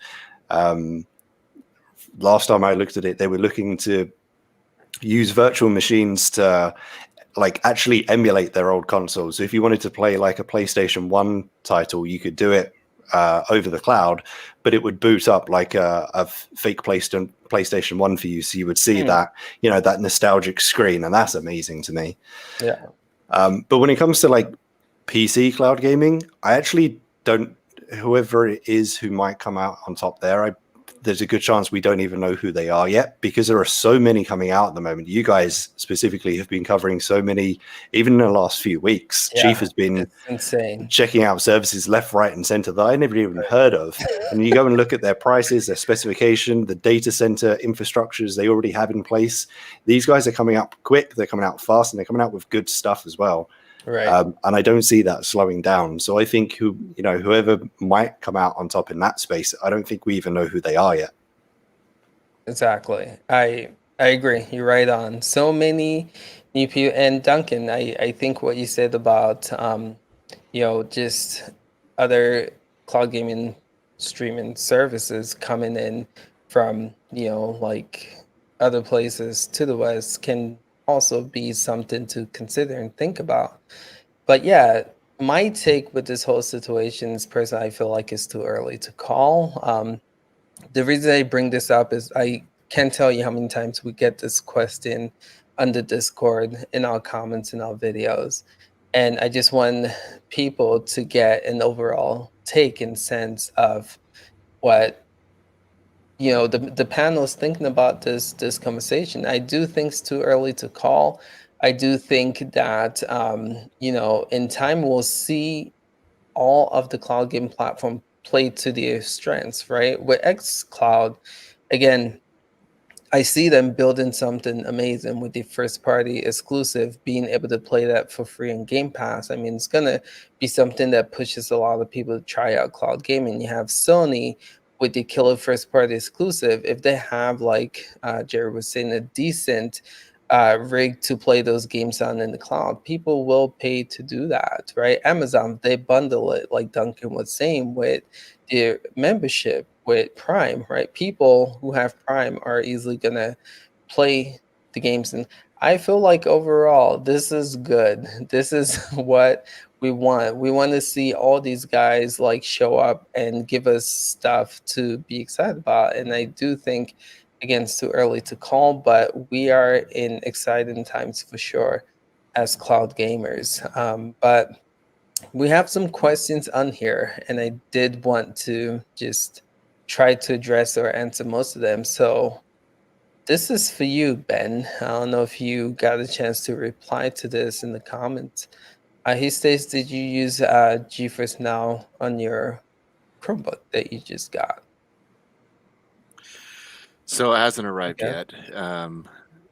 last time I looked at it, they were looking to use virtual machines to like actually emulate their old consoles. So if you wanted to play like a PlayStation 1 title, you could do it over the cloud, but it would boot up like a fake PlayStation 1 for you. So you would see that, you know, that nostalgic screen, and that's amazing to me. Yeah. But when it comes to like PC cloud gaming, I actually don't, whoever it is who might come out on top there, there's a good chance we don't even know who they are yet, because there are so many coming out at the moment. You guys specifically have been covering so many, even in the last few weeks. Yeah, Chief has been insane, checking out services left, right, and center that I never even heard of. And you go and look at their prices, their specification, the data center infrastructures they already have in place. These guys are coming up quick, they're coming out fast, and they're coming out with good stuff as well. right? And I don't see that slowing down. So I think whoever might come out on top in that space, I don't think we even know who they are yet. Exactly. I agree. You're right on. So many new people. And Duncan, I think what you said about just other cloud gaming streaming services coming in from like other places to the West can also be something to consider and think about. But yeah, my take with this whole situation is personally, I feel like it's too early to call. The reason I bring this up is I can't tell you how many times we get this question on the Discord, in our comments, in our videos. And I just want people to get an overall take and sense of what the panel is thinking about this conversation. I do think it's too early to call. I do think that in time we'll see all of the cloud game platform play to their strengths, right? With XCloud, again, I see them building something amazing with the first party exclusive, being able to play that for free in Game Pass. I mean, it's going to be something that pushes a lot of people to try out cloud gaming. You have Sony with the killer first party exclusive. If they have, like Jerry was saying, a decent rig to play those games on in the cloud, people will pay to do that, right? Amazon, they bundle it, like Duncan was saying, with their membership with Prime, right? People who have Prime are easily gonna play the games, and I feel like overall this is good. This is what we want. We want to see all these guys like show up and give us stuff to be excited about, and I do think, again, it's too early to call, but we are in exciting times for sure as cloud gamers. But we have some questions on here, and I did want to just try to address or answer most of them. So this is for you, Ben. I don't know if you got a chance to reply to this in the comments. He states, did you use GeForce Now on your Chromebook that you just got? So it hasn't arrived Okay. yet.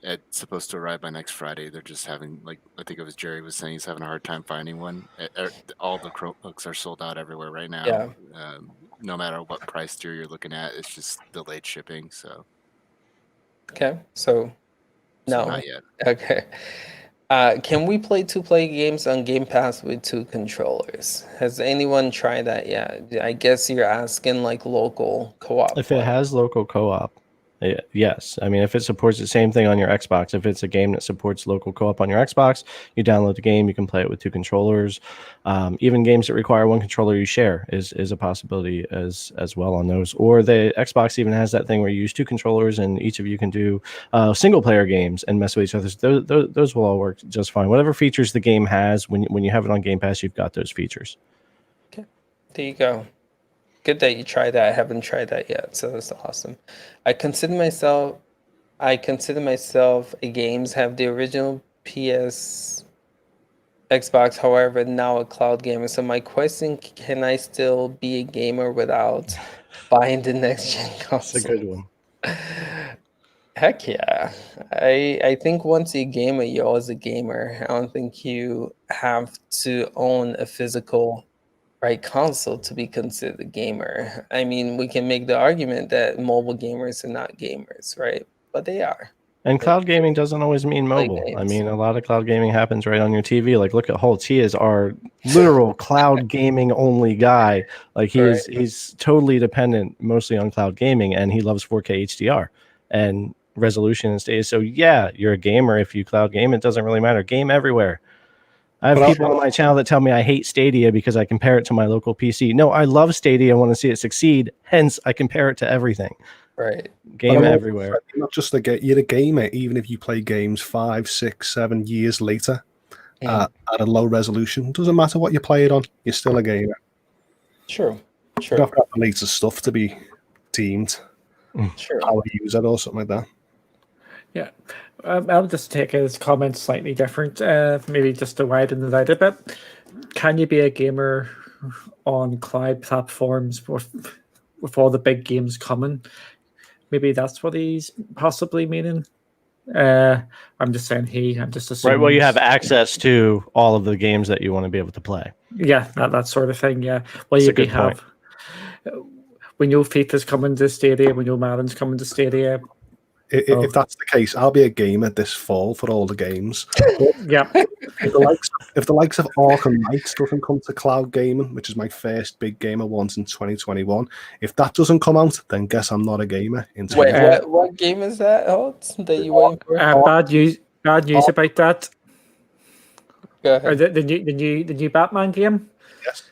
It's supposed to arrive by next Friday. They're just having, like, I think it was Jerry was saying, he's having a hard time finding one. All the Chromebooks are sold out everywhere right now. Yeah. No matter what price tier you're looking at, it's just delayed shipping. So Okay. So no. not yet. Okay. Can we play two-player games on Game Pass with two controllers? Has anyone tried that yet? I guess you're asking like local co-op. If it has local co-op, yes. I mean, if it supports the same thing on your Xbox, if it's a game that supports local co-op on your Xbox, you download the game, you can play it with two controllers. Even games that require one controller you share is a possibility as well on those. Or the Xbox even has that thing where you use two controllers and each of you can do single player games and mess with each other. Those will all work just fine. Whatever features the game has, when you have it on Game Pass, you've got those features. Okay, there you go. Good that you tried that. I haven't tried that yet, so that's awesome. I consider myself a games, have the original PS Xbox, however, now a cloud gamer. So my question, can I still be a gamer without buying the next gen console? That's a good one. Heck yeah. I think once you're a gamer, you're always a gamer. I don't think you have to own a physical console to be considered a gamer. I mean, we can make the argument that mobile gamers are not gamers, right? But they are. And cloud gaming doesn't always mean mobile. I games. mean, a lot of cloud gaming happens right on your TV. Like, look at Holtz. He is our literal cloud gaming only guy. Like, he's totally dependent mostly on cloud gaming, and he loves 4K HDR and resolution and stays. So yeah, you're a gamer if you cloud game. It doesn't really matter. Game everywhere. I have people on my channel that tell me I hate Stadia because I compare it to my local PC. No, I love Stadia and want to see it succeed. Hence, I compare it to everything. Right. Game everywhere. You're not just you're a gamer, even if you play games 5, 6, 7 years later at a low resolution. Doesn't matter what you play it on, you're still a gamer. Sure. You don't have to have the latest stuff to be deemed power user or something like that. Yeah. I'll just take his comment slightly different, maybe just to widen it out a bit. Can you be a gamer on cloud platforms with all the big games coming? Maybe that's what he's possibly meaning. I'm just saying I'm just assuming. Right, well, you have access to all of the games that you want to be able to play. Yeah, that sort of thing, yeah. Well, you have... We know FIFA's coming to Stadia, we know Madden's coming to Stadia. If that's the case, I'll be a gamer this fall for all the games. Yeah. If the likes of Arkham Knights doesn't come to cloud gaming, which is my first big game I want in 2021, if that doesn't come out, then guess I'm not a gamer. Wait, what game is that, Holtz, that you waiting for? Bad news about that. Go ahead. Or the new Batman game. Yes.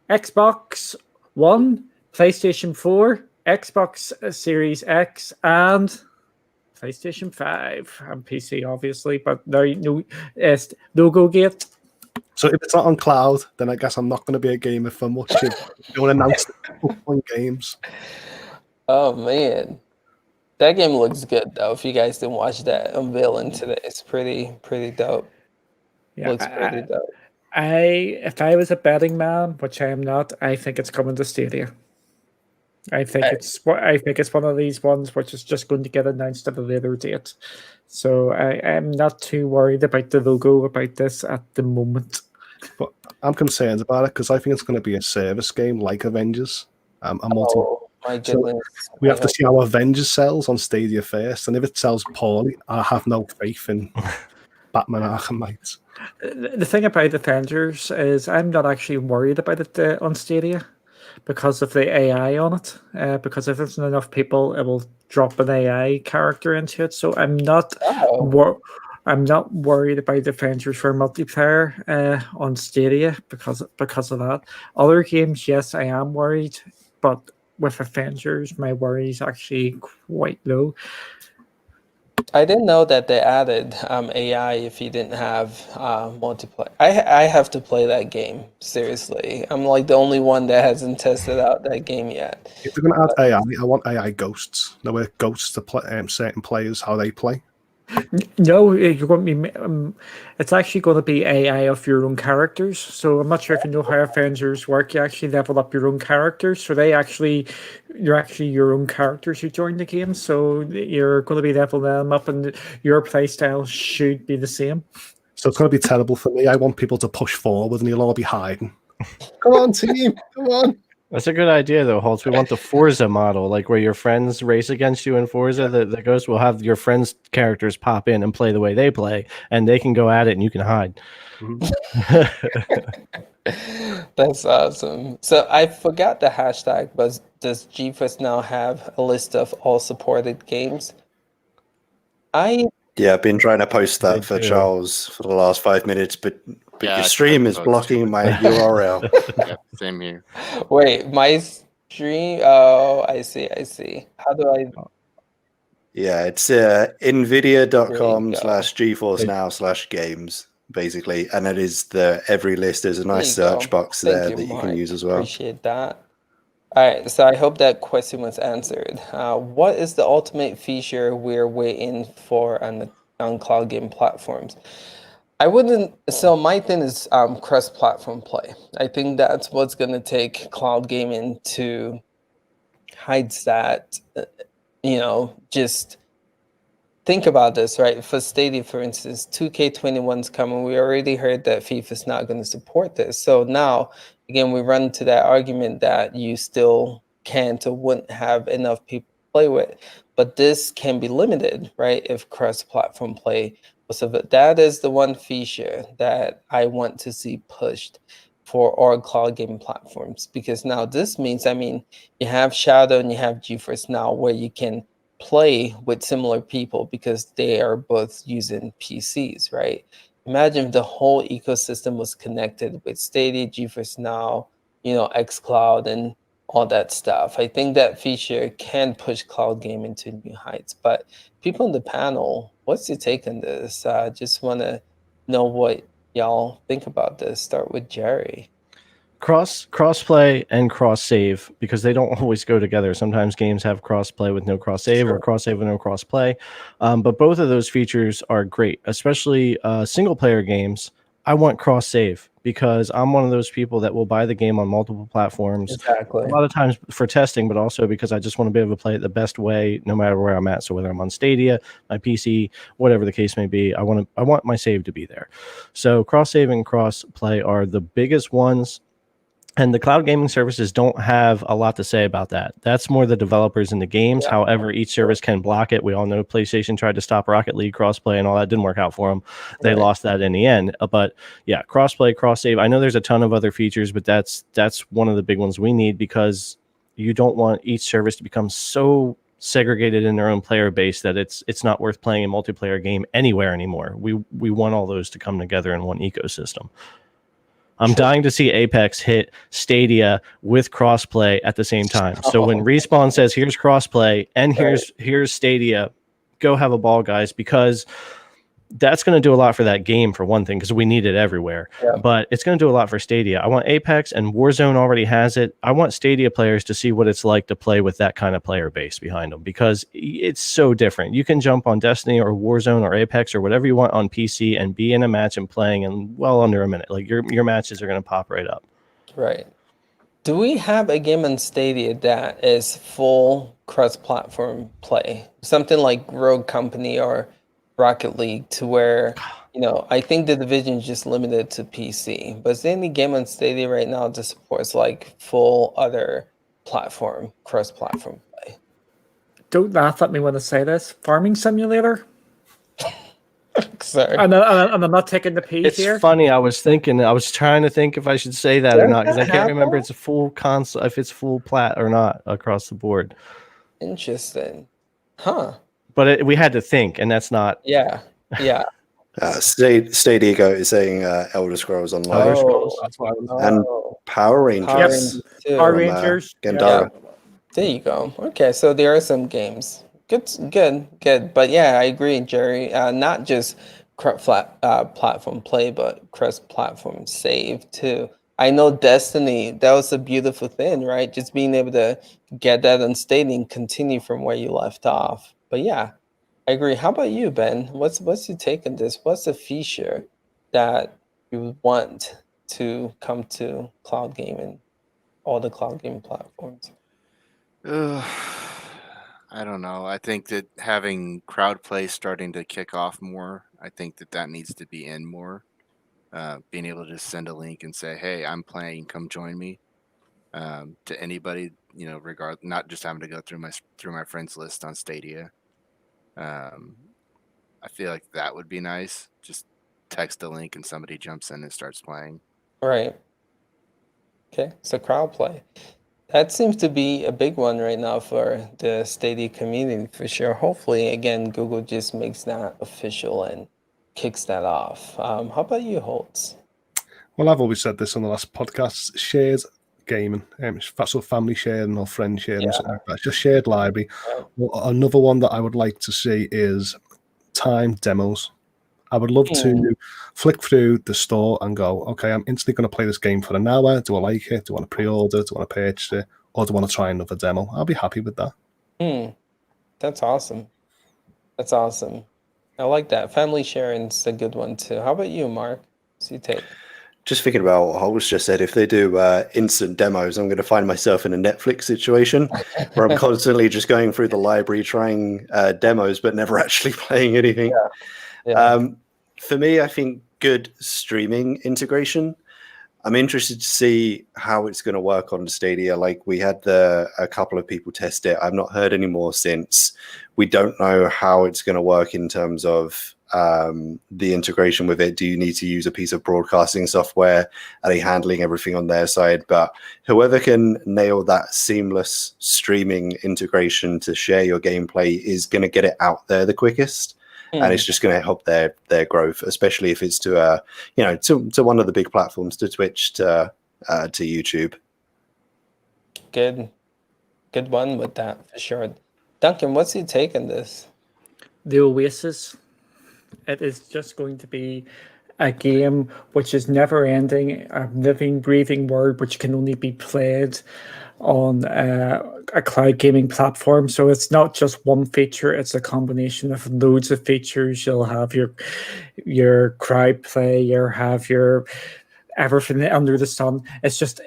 Xbox One, PlayStation 4, Xbox Series X, and PlayStation 5 and PC, obviously, but no go gate. So if it's not on cloud, then I guess I'm not going to be a gamer for much. Don't announce on games. Oh man, that game looks good though. If you guys didn't watch that unveiling today, it's pretty dope. Yeah, looks pretty dope. If I was a betting man, which I am not, I think it's coming to Stadia. I think it's one of these ones which is just going to get announced at a later date. So I'm not too worried about the logo about this at the moment. But I'm concerned about it because I think it's going to be a service game like Avengers. Oh my goodness! So we have to see how Avengers sells on Stadia first, and if it sells poorly, I have no faith in Batman Arkham Knights. The thing about Avengers is I'm not actually worried about it on Stadia, because of the AI on it. Because if there's not enough people, it will drop an AI character into it. So I'm not worried about Avengers for multiplayer on Stadia because of that. Other games, yes, I am worried, but with Avengers, my worry is actually quite low. I didn't know that they added AI if you didn't have multiplayer. I have to play that game, seriously. I'm like the only one that hasn't tested out that game yet. If they're going to add AI, I want AI ghosts. There were ghosts to play certain players, how they play. No, you're going to be. It's actually going to be AI of your own characters. So I'm not sure if you know how Avengers work. You actually level up your own characters. So you're actually your own characters who join the game. So you're going to be leveling them up, and your playstyle should be the same. So it's going to be terrible for me. I want people to push forward, and you'll all be hiding. Come on, team! Come on! That's a good idea, though, Holtz. We want the Forza model, like where your friends race against you in Forza. The ghost will have your friends' characters pop in and play the way they play, and they can go at it, and you can hide. That's awesome. So I forgot the hashtag, but does GeForce Now have a list of all supported games? I've been trying to post that for Charles for the last 5 minutes, but your stream is blocking my URL. Yeah, same here. Wait, my stream? Oh, I see. How do I? Yeah, it's nvidia.com/GeForce Now/games, basically. And it is every list. There's a nice search box there that you can use as well. Appreciate that. All right, so I hope that question was answered. What is the ultimate feature we're waiting for on cloud game platforms? So my thing is cross-platform play. I think that's what's going to take cloud gaming to hide that. Just think about this, right? For Stadia, for instance, 2K21's coming. We already heard that FIFA's not going to support this. So now, again, we run into that argument that you still can't or wouldn't have enough people to play with. but this can be limited, right? If cross-platform play was of it. That is the one feature that I want to see pushed for all cloud gaming platforms, because now this means, I mean, you have Shadow and you have GeForce Now, where you can play with similar people because they are both using PCs, right? Imagine if the whole ecosystem was connected with Stadia, GeForce Now, XCloud and all that stuff. I think that feature can push cloud gaming to new heights. But people on the panel, what's your take on this? Just want to know what y'all think about this. Start with Jerry. Crossplay and cross save, because they don't always go together. Sometimes games have crossplay with no cross save, or cross save with no crossplay. But both of those features are great, especially single player games. I want cross save because I'm one of those people that will buy the game on multiple platforms. Exactly. A lot of times for testing, but also because I just want to be able to play it the best way, no matter where I'm at. So whether I'm on Stadia, my PC, whatever the case may be, I want my save to be there. So cross save and cross play are the biggest ones. And the cloud gaming services don't have a lot to say about that. That's more the developers in the games. Yeah. However, each service can block it. We all know PlayStation tried to stop Rocket League crossplay and all that didn't work out for them. They lost that in the end. But yeah, crossplay, cross save. I know there's a ton of other features, but that's one of the big ones we need, because you don't want each service to become so segregated in their own player base that it's not worth playing a multiplayer game anywhere anymore. We want all those to come together in one ecosystem. I'm dying to see Apex hit Stadia with crossplay at the same time. So when Respawn says, here's crossplay and here's Stadia, go have a ball, guys, because that's going to do a lot for that game, for one thing, because we need it everywhere. Yeah. But it's going to do a lot for Stadia. I want Apex, and Warzone already has it. I want Stadia players to see what it's like to play with that kind of player base behind them, because it's so different. You can jump on Destiny or Warzone or Apex or whatever you want on PC and be in a match and playing in well under a minute. Like your matches are going to pop right up. Right. Do we have a game on Stadia that is full cross-platform play? Something like Rogue Company or Rocket League, to where, I think the Division is just limited to PC. But is there any game on Stadia right now that supports like full other platform, cross-platform play? Don't laugh at me when I say this. Farming Simulator? Sorry. And I'm not taking the piece here. It's funny. I was trying to think if I should say that or not, because I can't remember it's a full console, if it's full plat or not across the board. Interesting. Huh. But we had to think, and that's not. Yeah. Stadia Go is saying Elder Scrolls Online. That's why and Power Rangers. Power Rangers. Gandara. Yeah. There you go. Okay, so there are some games. Good. But yeah, I agree, Jerry. Not just platform play, but cross-platform save too. I know Destiny, that was a beautiful thing, right? Just being able to get that on Stadia and continue from where you left off. But yeah, I agree. How about you, Ben? What's your take on this? What's the feature that you would want to come to cloud gaming, all the cloud gaming platforms? I don't know. I think that having crowd play starting to kick off more, I think that needs to be in more. Being able to just send a link and say, "Hey, I'm playing. Come join me." To anybody, not just having to go through my friends list on Stadia. I feel like that would be nice. Just text a link and somebody jumps in and starts playing. Right. Okay, so crowd play. That seems to be a big one right now for the Stadia community, for sure. Hopefully, again, Google just makes that official and kicks that off. How about you, Holtz? Well, I've always said this on the last podcast: shared gaming, that's what family sharing or friend sharing, something like that. It's just shared library. Well, another one that I would like to see is timed demos. I would love to flick through the store and go, okay, I'm instantly going to play this game for an hour. Do I like it? Do I want to pre-order? Do I want to purchase it? Or do I want to try another demo? I'll be happy with that. That's awesome. I like that. Family sharing's a good one too. How about you, Mark? What's your take? Just thinking about what Holmes just said, if they do instant demos, I'm going to find myself in a Netflix situation where I'm constantly just going through the library trying demos, but never actually playing anything. Yeah. For me, I think good streaming integration. I'm interested to see how it's going to work on Stadia. Like, we had a couple of people test it. I've not heard any more since. We don't know how it's going to work in terms of the integration with it. Do you need to use a piece of broadcasting software? Are they handling everything on their side? But whoever can nail that seamless streaming integration to share your gameplay is going to get it out there the quickest. And it's just going to help their growth, especially if it's to to one of the big platforms, to Twitch, to YouTube. Good one with that for sure. Duncan, what's your take on this? The Oasis. It is just going to be a game which is never ending, a living, breathing word which can only be played on a cloud gaming platform. So it's not just one feature, it's a combination of loads of features. You'll have your crowd play, you'll have your everything under the sun. It's just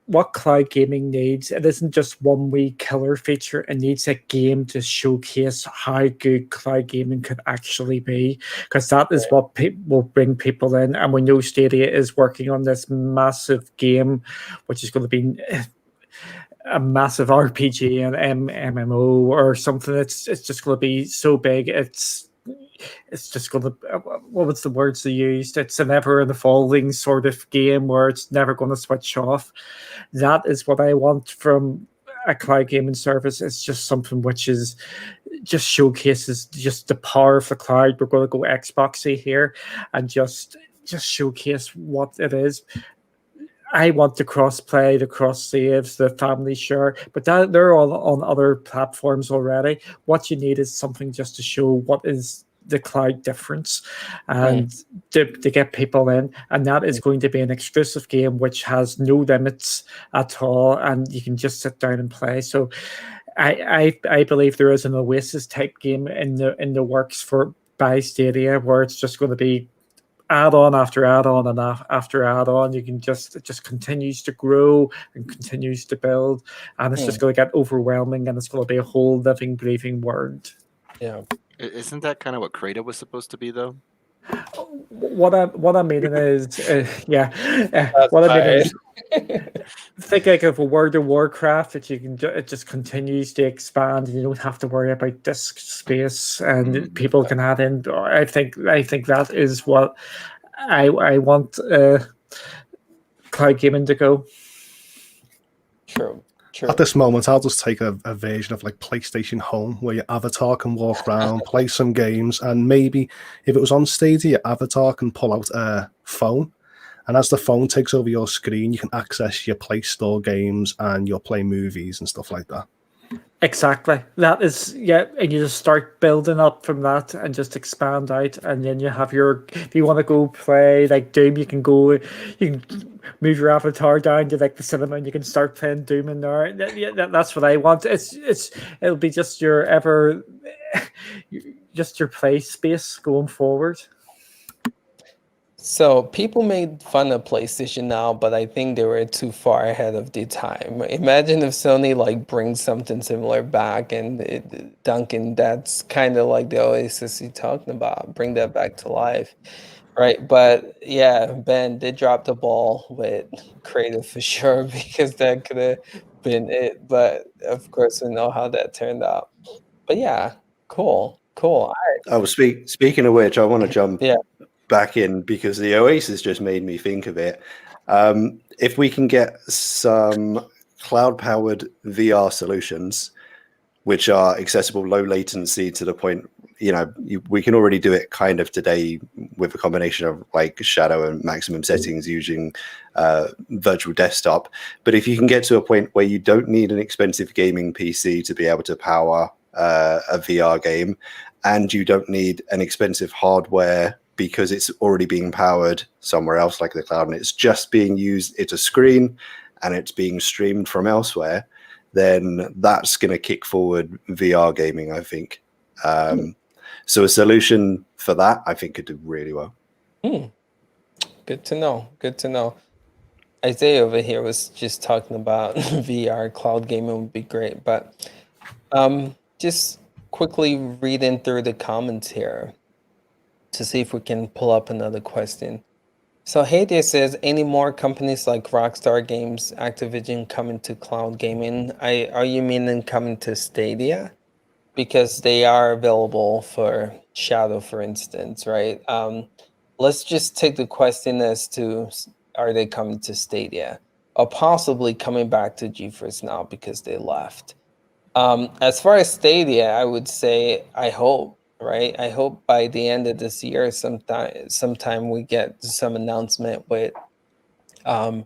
what cloud gaming needs. It isn't just one wee killer feature. It needs a game to showcase how good cloud gaming could actually be, because that is what will bring people in. And we know Stadia is working on this massive game, which is going to be a massive RPG and MMO or something. It's just going to be so big. It's just going to, what was the words they used? It's an ever evolving sort of game where it's never going to switch off. That is what I want from a cloud gaming service. It's just something which is just showcases just the power of the cloud. We're going to go Xboxy here and just showcase what it is. I want the cross-play, the cross-saves, the family share, but they're all on other platforms already. What you need is something just to show what is the cloud difference and to get people in. And that is going to be an exclusive game which has no limits at all, and you can just sit down and play. So I believe there is an Oasis-type game in the works by Stadia, where it's just going to be add-on after add-on and after add-on. You can it just continues to grow and continues to build, and it's just going to get overwhelming, and it's going to be a whole living, breathing word. Yeah. Isn't that kind of what Creative was supposed to be, though? What I mean is, what I mean is, think like of a World of Warcraft that you can it just continues to expand, and you don't have to worry about disk space, and people can add in. I think that is what I want cloud gaming to go. True. At this moment, I'll just take a version of like PlayStation Home, where your avatar can walk around, play some games, and maybe if it was on Stadia, your avatar can pull out a phone, and as the phone takes over your screen, you can access your Play Store games and you'll play movies and stuff like that. Exactly. That is, and you just start building up from that and just expand out, and then you have if you want to go play like Doom, you can move your avatar down to like the cinema and you can start playing Doom in there. That's what I want. It'll be just your play space going forward. So people made fun of PlayStation Now, but I think they were too far ahead of their time. Imagine if Sony like brings something similar back, and Duncan, that's kind of like the Oasis you're talking about. Bring that back to life, right? But yeah, Ben did drop the ball with Creative for sure, because that could have been it. But of course, we know how that turned out. But yeah, cool. Oh, speaking of which, I want to jump Yeah. back in, because the Oasis just made me think of it. If we can get some cloud-powered VR solutions, which are accessible, low latency, to the point, we can already do it kind of today with a combination of like shadow and maximum settings using virtual desktop. But if you can get to a point where you don't need an expensive gaming PC to be able to power a VR game, and you don't need an expensive hardware because it's already being powered somewhere else like the cloud, and it's just being used, it's a screen and it's being streamed from elsewhere, then that's going to kick forward VR gaming, I think. So a solution for that, I think, could do really well. Good to know. Isaiah over here was just talking about VR cloud gaming would be great, but just quickly reading through the comments here to see if we can pull up another question. So Heyday says, any more companies like Rockstar Games, Activision coming to cloud gaming? Are you meaning coming to Stadia? Because they are available for Shadow, for instance, right? Let's just take the question as to, are they coming to Stadia? Or possibly coming back to GeForce Now because they left. As far as Stadia, I would say I hope, right? I hope by the end of this year, sometime we get some announcement with, Call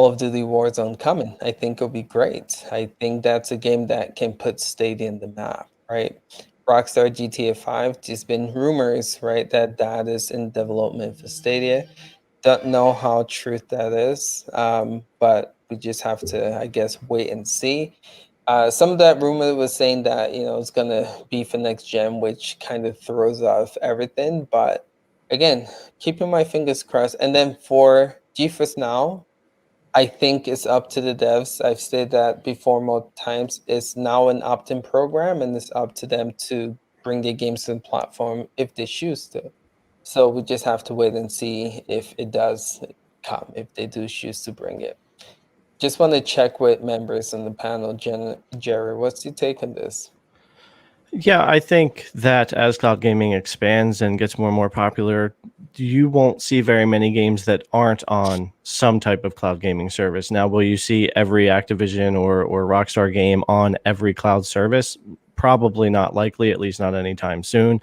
of Duty Warzone coming. I think it'll be great. I think that's a game that can put Stadia in the map, right? Rockstar GTA 5, just been rumors, right, that is in development for Stadia. Don't know how truth that is, but we just have to, I guess, wait and see. Some of that rumor was saying that it's gonna be for next gen, which kind of throws off everything. But again, keeping my fingers crossed. And then for GeForce Now, I think it's up to the devs. I've said that before more times. It's now an opt-in program, and it's up to them to bring their games to the platform if they choose to. So we just have to wait and see if it does come, if they do choose to bring it. Just want to check with members on the panel. Jerry, what's your take on this? Yeah, I think that as cloud gaming expands and gets more and more popular, you won't see very many games that aren't on some type of cloud gaming service. Now, will you see every Activision or Rockstar game on every cloud service? Probably not likely, at least not anytime soon.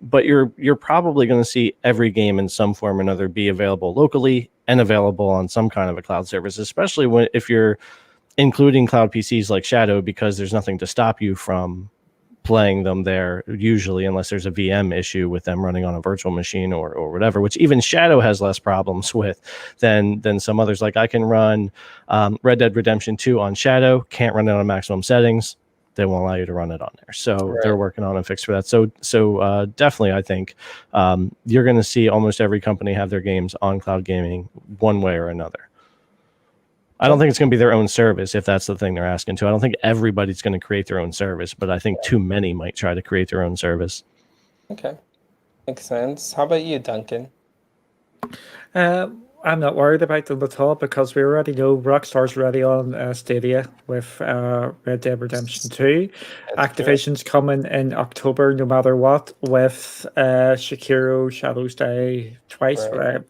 But you're probably going to see every game in some form or another be available locally and available on some kind of a cloud service, especially if you're including cloud PCs like Shadow, because there's nothing to stop you from playing them there usually, unless there's a VM issue with them running on a virtual machine or whatever, which even Shadow has less problems with than some others. Like I can run Red Dead Redemption 2 on Shadow, can't run it on maximum settings. They won't allow you to run it on there. So Right. They're working on a fix for that. So definitely, I think you're going to see almost every company have their games on cloud gaming one way or another. I don't think it's going to be their own service if that's the thing they're asking to. I don't think everybody's going to create their own service, but I think too many might try to create their own service. Okay. Makes sense. How about you, Duncan? I'm not worried about them at all because we already know Rockstar's already on Stadia with Red Dead Redemption 2. Activision's coming in October no matter what with Shakiro Shadows Die twice. Right.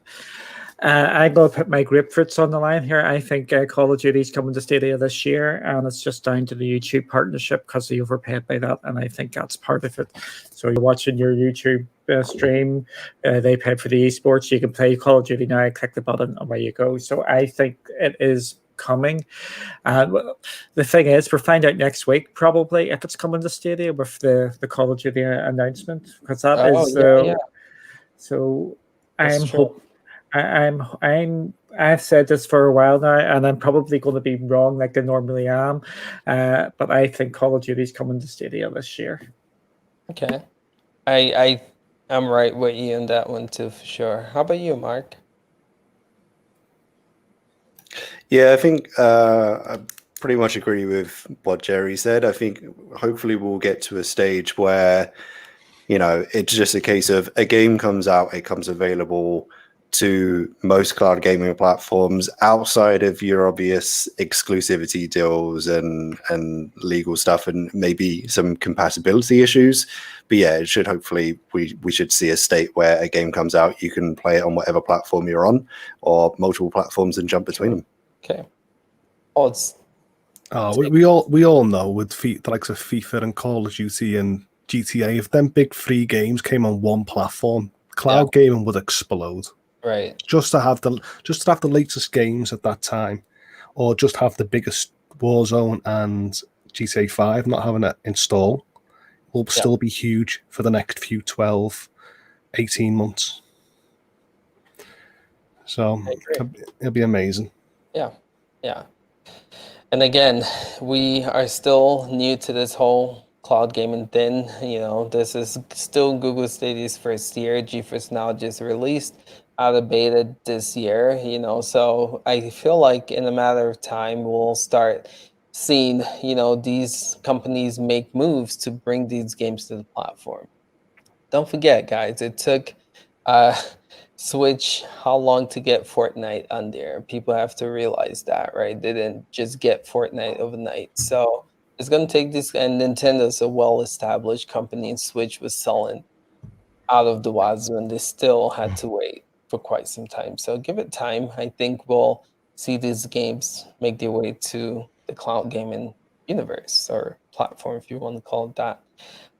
I'm going to put my grapefruits on the line here. I think Call of Duty's coming to Stadia this year, and it's just down to the YouTube partnership because they overpaid by that, and I think that's part of it. So you're watching your YouTube stream, they paid for the esports, you can play Call of Duty now, click the button, and away you go. So I think it is coming. The thing is, we'll find out next week probably if it's coming to Stadia with the Call of Duty announcement, because that is. Yeah. So That's I'm true. hoping. I've said this for a while now, and I'm probably going to be wrong like I normally am. But I think Call of Duty is coming to Stadia this year. Okay. I'm right with you on that one too, for sure. How about you, Mark? Yeah, I think I pretty much agree with what Jerry said. I think hopefully we'll get to a stage where, it's just a case of a game comes out, it comes available to most cloud gaming platforms outside of your obvious exclusivity deals and legal stuff and maybe some compatibility issues. But yeah, it should hopefully we should see a state where a game comes out, you can play it on whatever platform you're on or multiple platforms and jump between them. Okay. Odds. We all know with the likes of FIFA and Call of Duty and GTA, if them big free games came on one platform, cloud gaming would explode. Right. Just to have the latest games at that time, or just have the biggest Warzone and GTA 5 not having it install will still be huge for the next few 12, 18 months. So it'll be amazing. Yeah. And again, we are still new to this whole cloud gaming thing. This is still Google Stadia's first year. GeForce Now just released out of beta this year, so I feel like in a matter of time we'll start seeing, these companies make moves to bring these games to the platform. Don't forget, guys, it took Switch how long to get Fortnite on there. People have to realize that, right? They didn't just get Fortnite overnight. So it's going to take this, and Nintendo's a well-established company, and Switch was selling out of the wazoo, and they still had to wait for quite some time. So give it time. I think we'll see these games make their way to the cloud gaming universe or platform, if you want to call it that.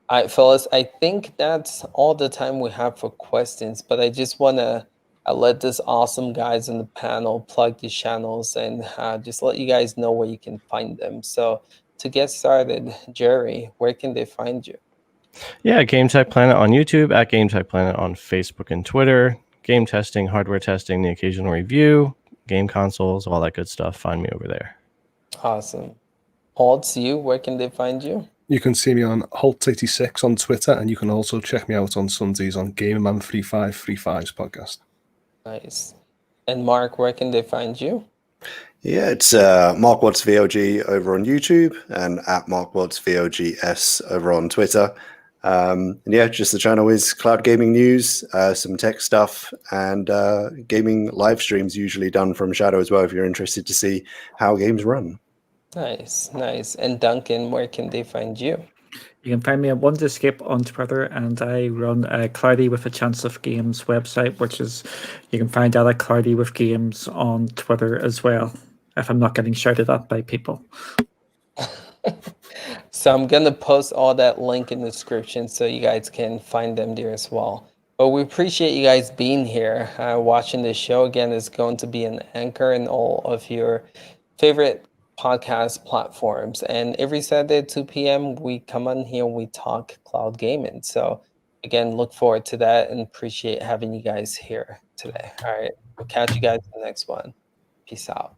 All right, fellas, I think that's all the time we have for questions, but I just want to let this awesome guys on the panel plug these channels and just let you guys know where you can find them. So to get started, Jerry, where can they find you? Yeah, Game Tech Planet on YouTube, at Game Tech Planet on Facebook and Twitter. Game testing, hardware testing, the occasional review, game consoles, all that good stuff. Find me over there. Awesome. Holtz, you, where can they find you? You can see me on Holtz86 on Twitter, and you can also check me out on Sundays on GamerMan3535's podcast. Nice. And Mark, where can they find you? Yeah, it's Mark Watts VOG over on YouTube and at Mark Watts VOGS over on Twitter. And yeah, just the channel is cloud gaming news, some tech stuff, and gaming live streams usually done from Shadow as well if you're interested to see how games run. Nice, nice. And Duncan, where can they find you? You can find me at One Escape on Twitter, and I run a Cloudy with a Chance of Games website, which is you can find out at Cloudy with Games on Twitter as well, if I'm not getting shouted at by people. So I'm going to post all that link in the description so you guys can find them there as well. But we appreciate you guys being here. Watching this show again is going to be an anchor in all of your favorite podcast platforms. And every Saturday at 2 p.m., we come on here and we talk cloud gaming. So again, look forward to that and appreciate having you guys here today. All right. We'll catch you guys in the next one. Peace out.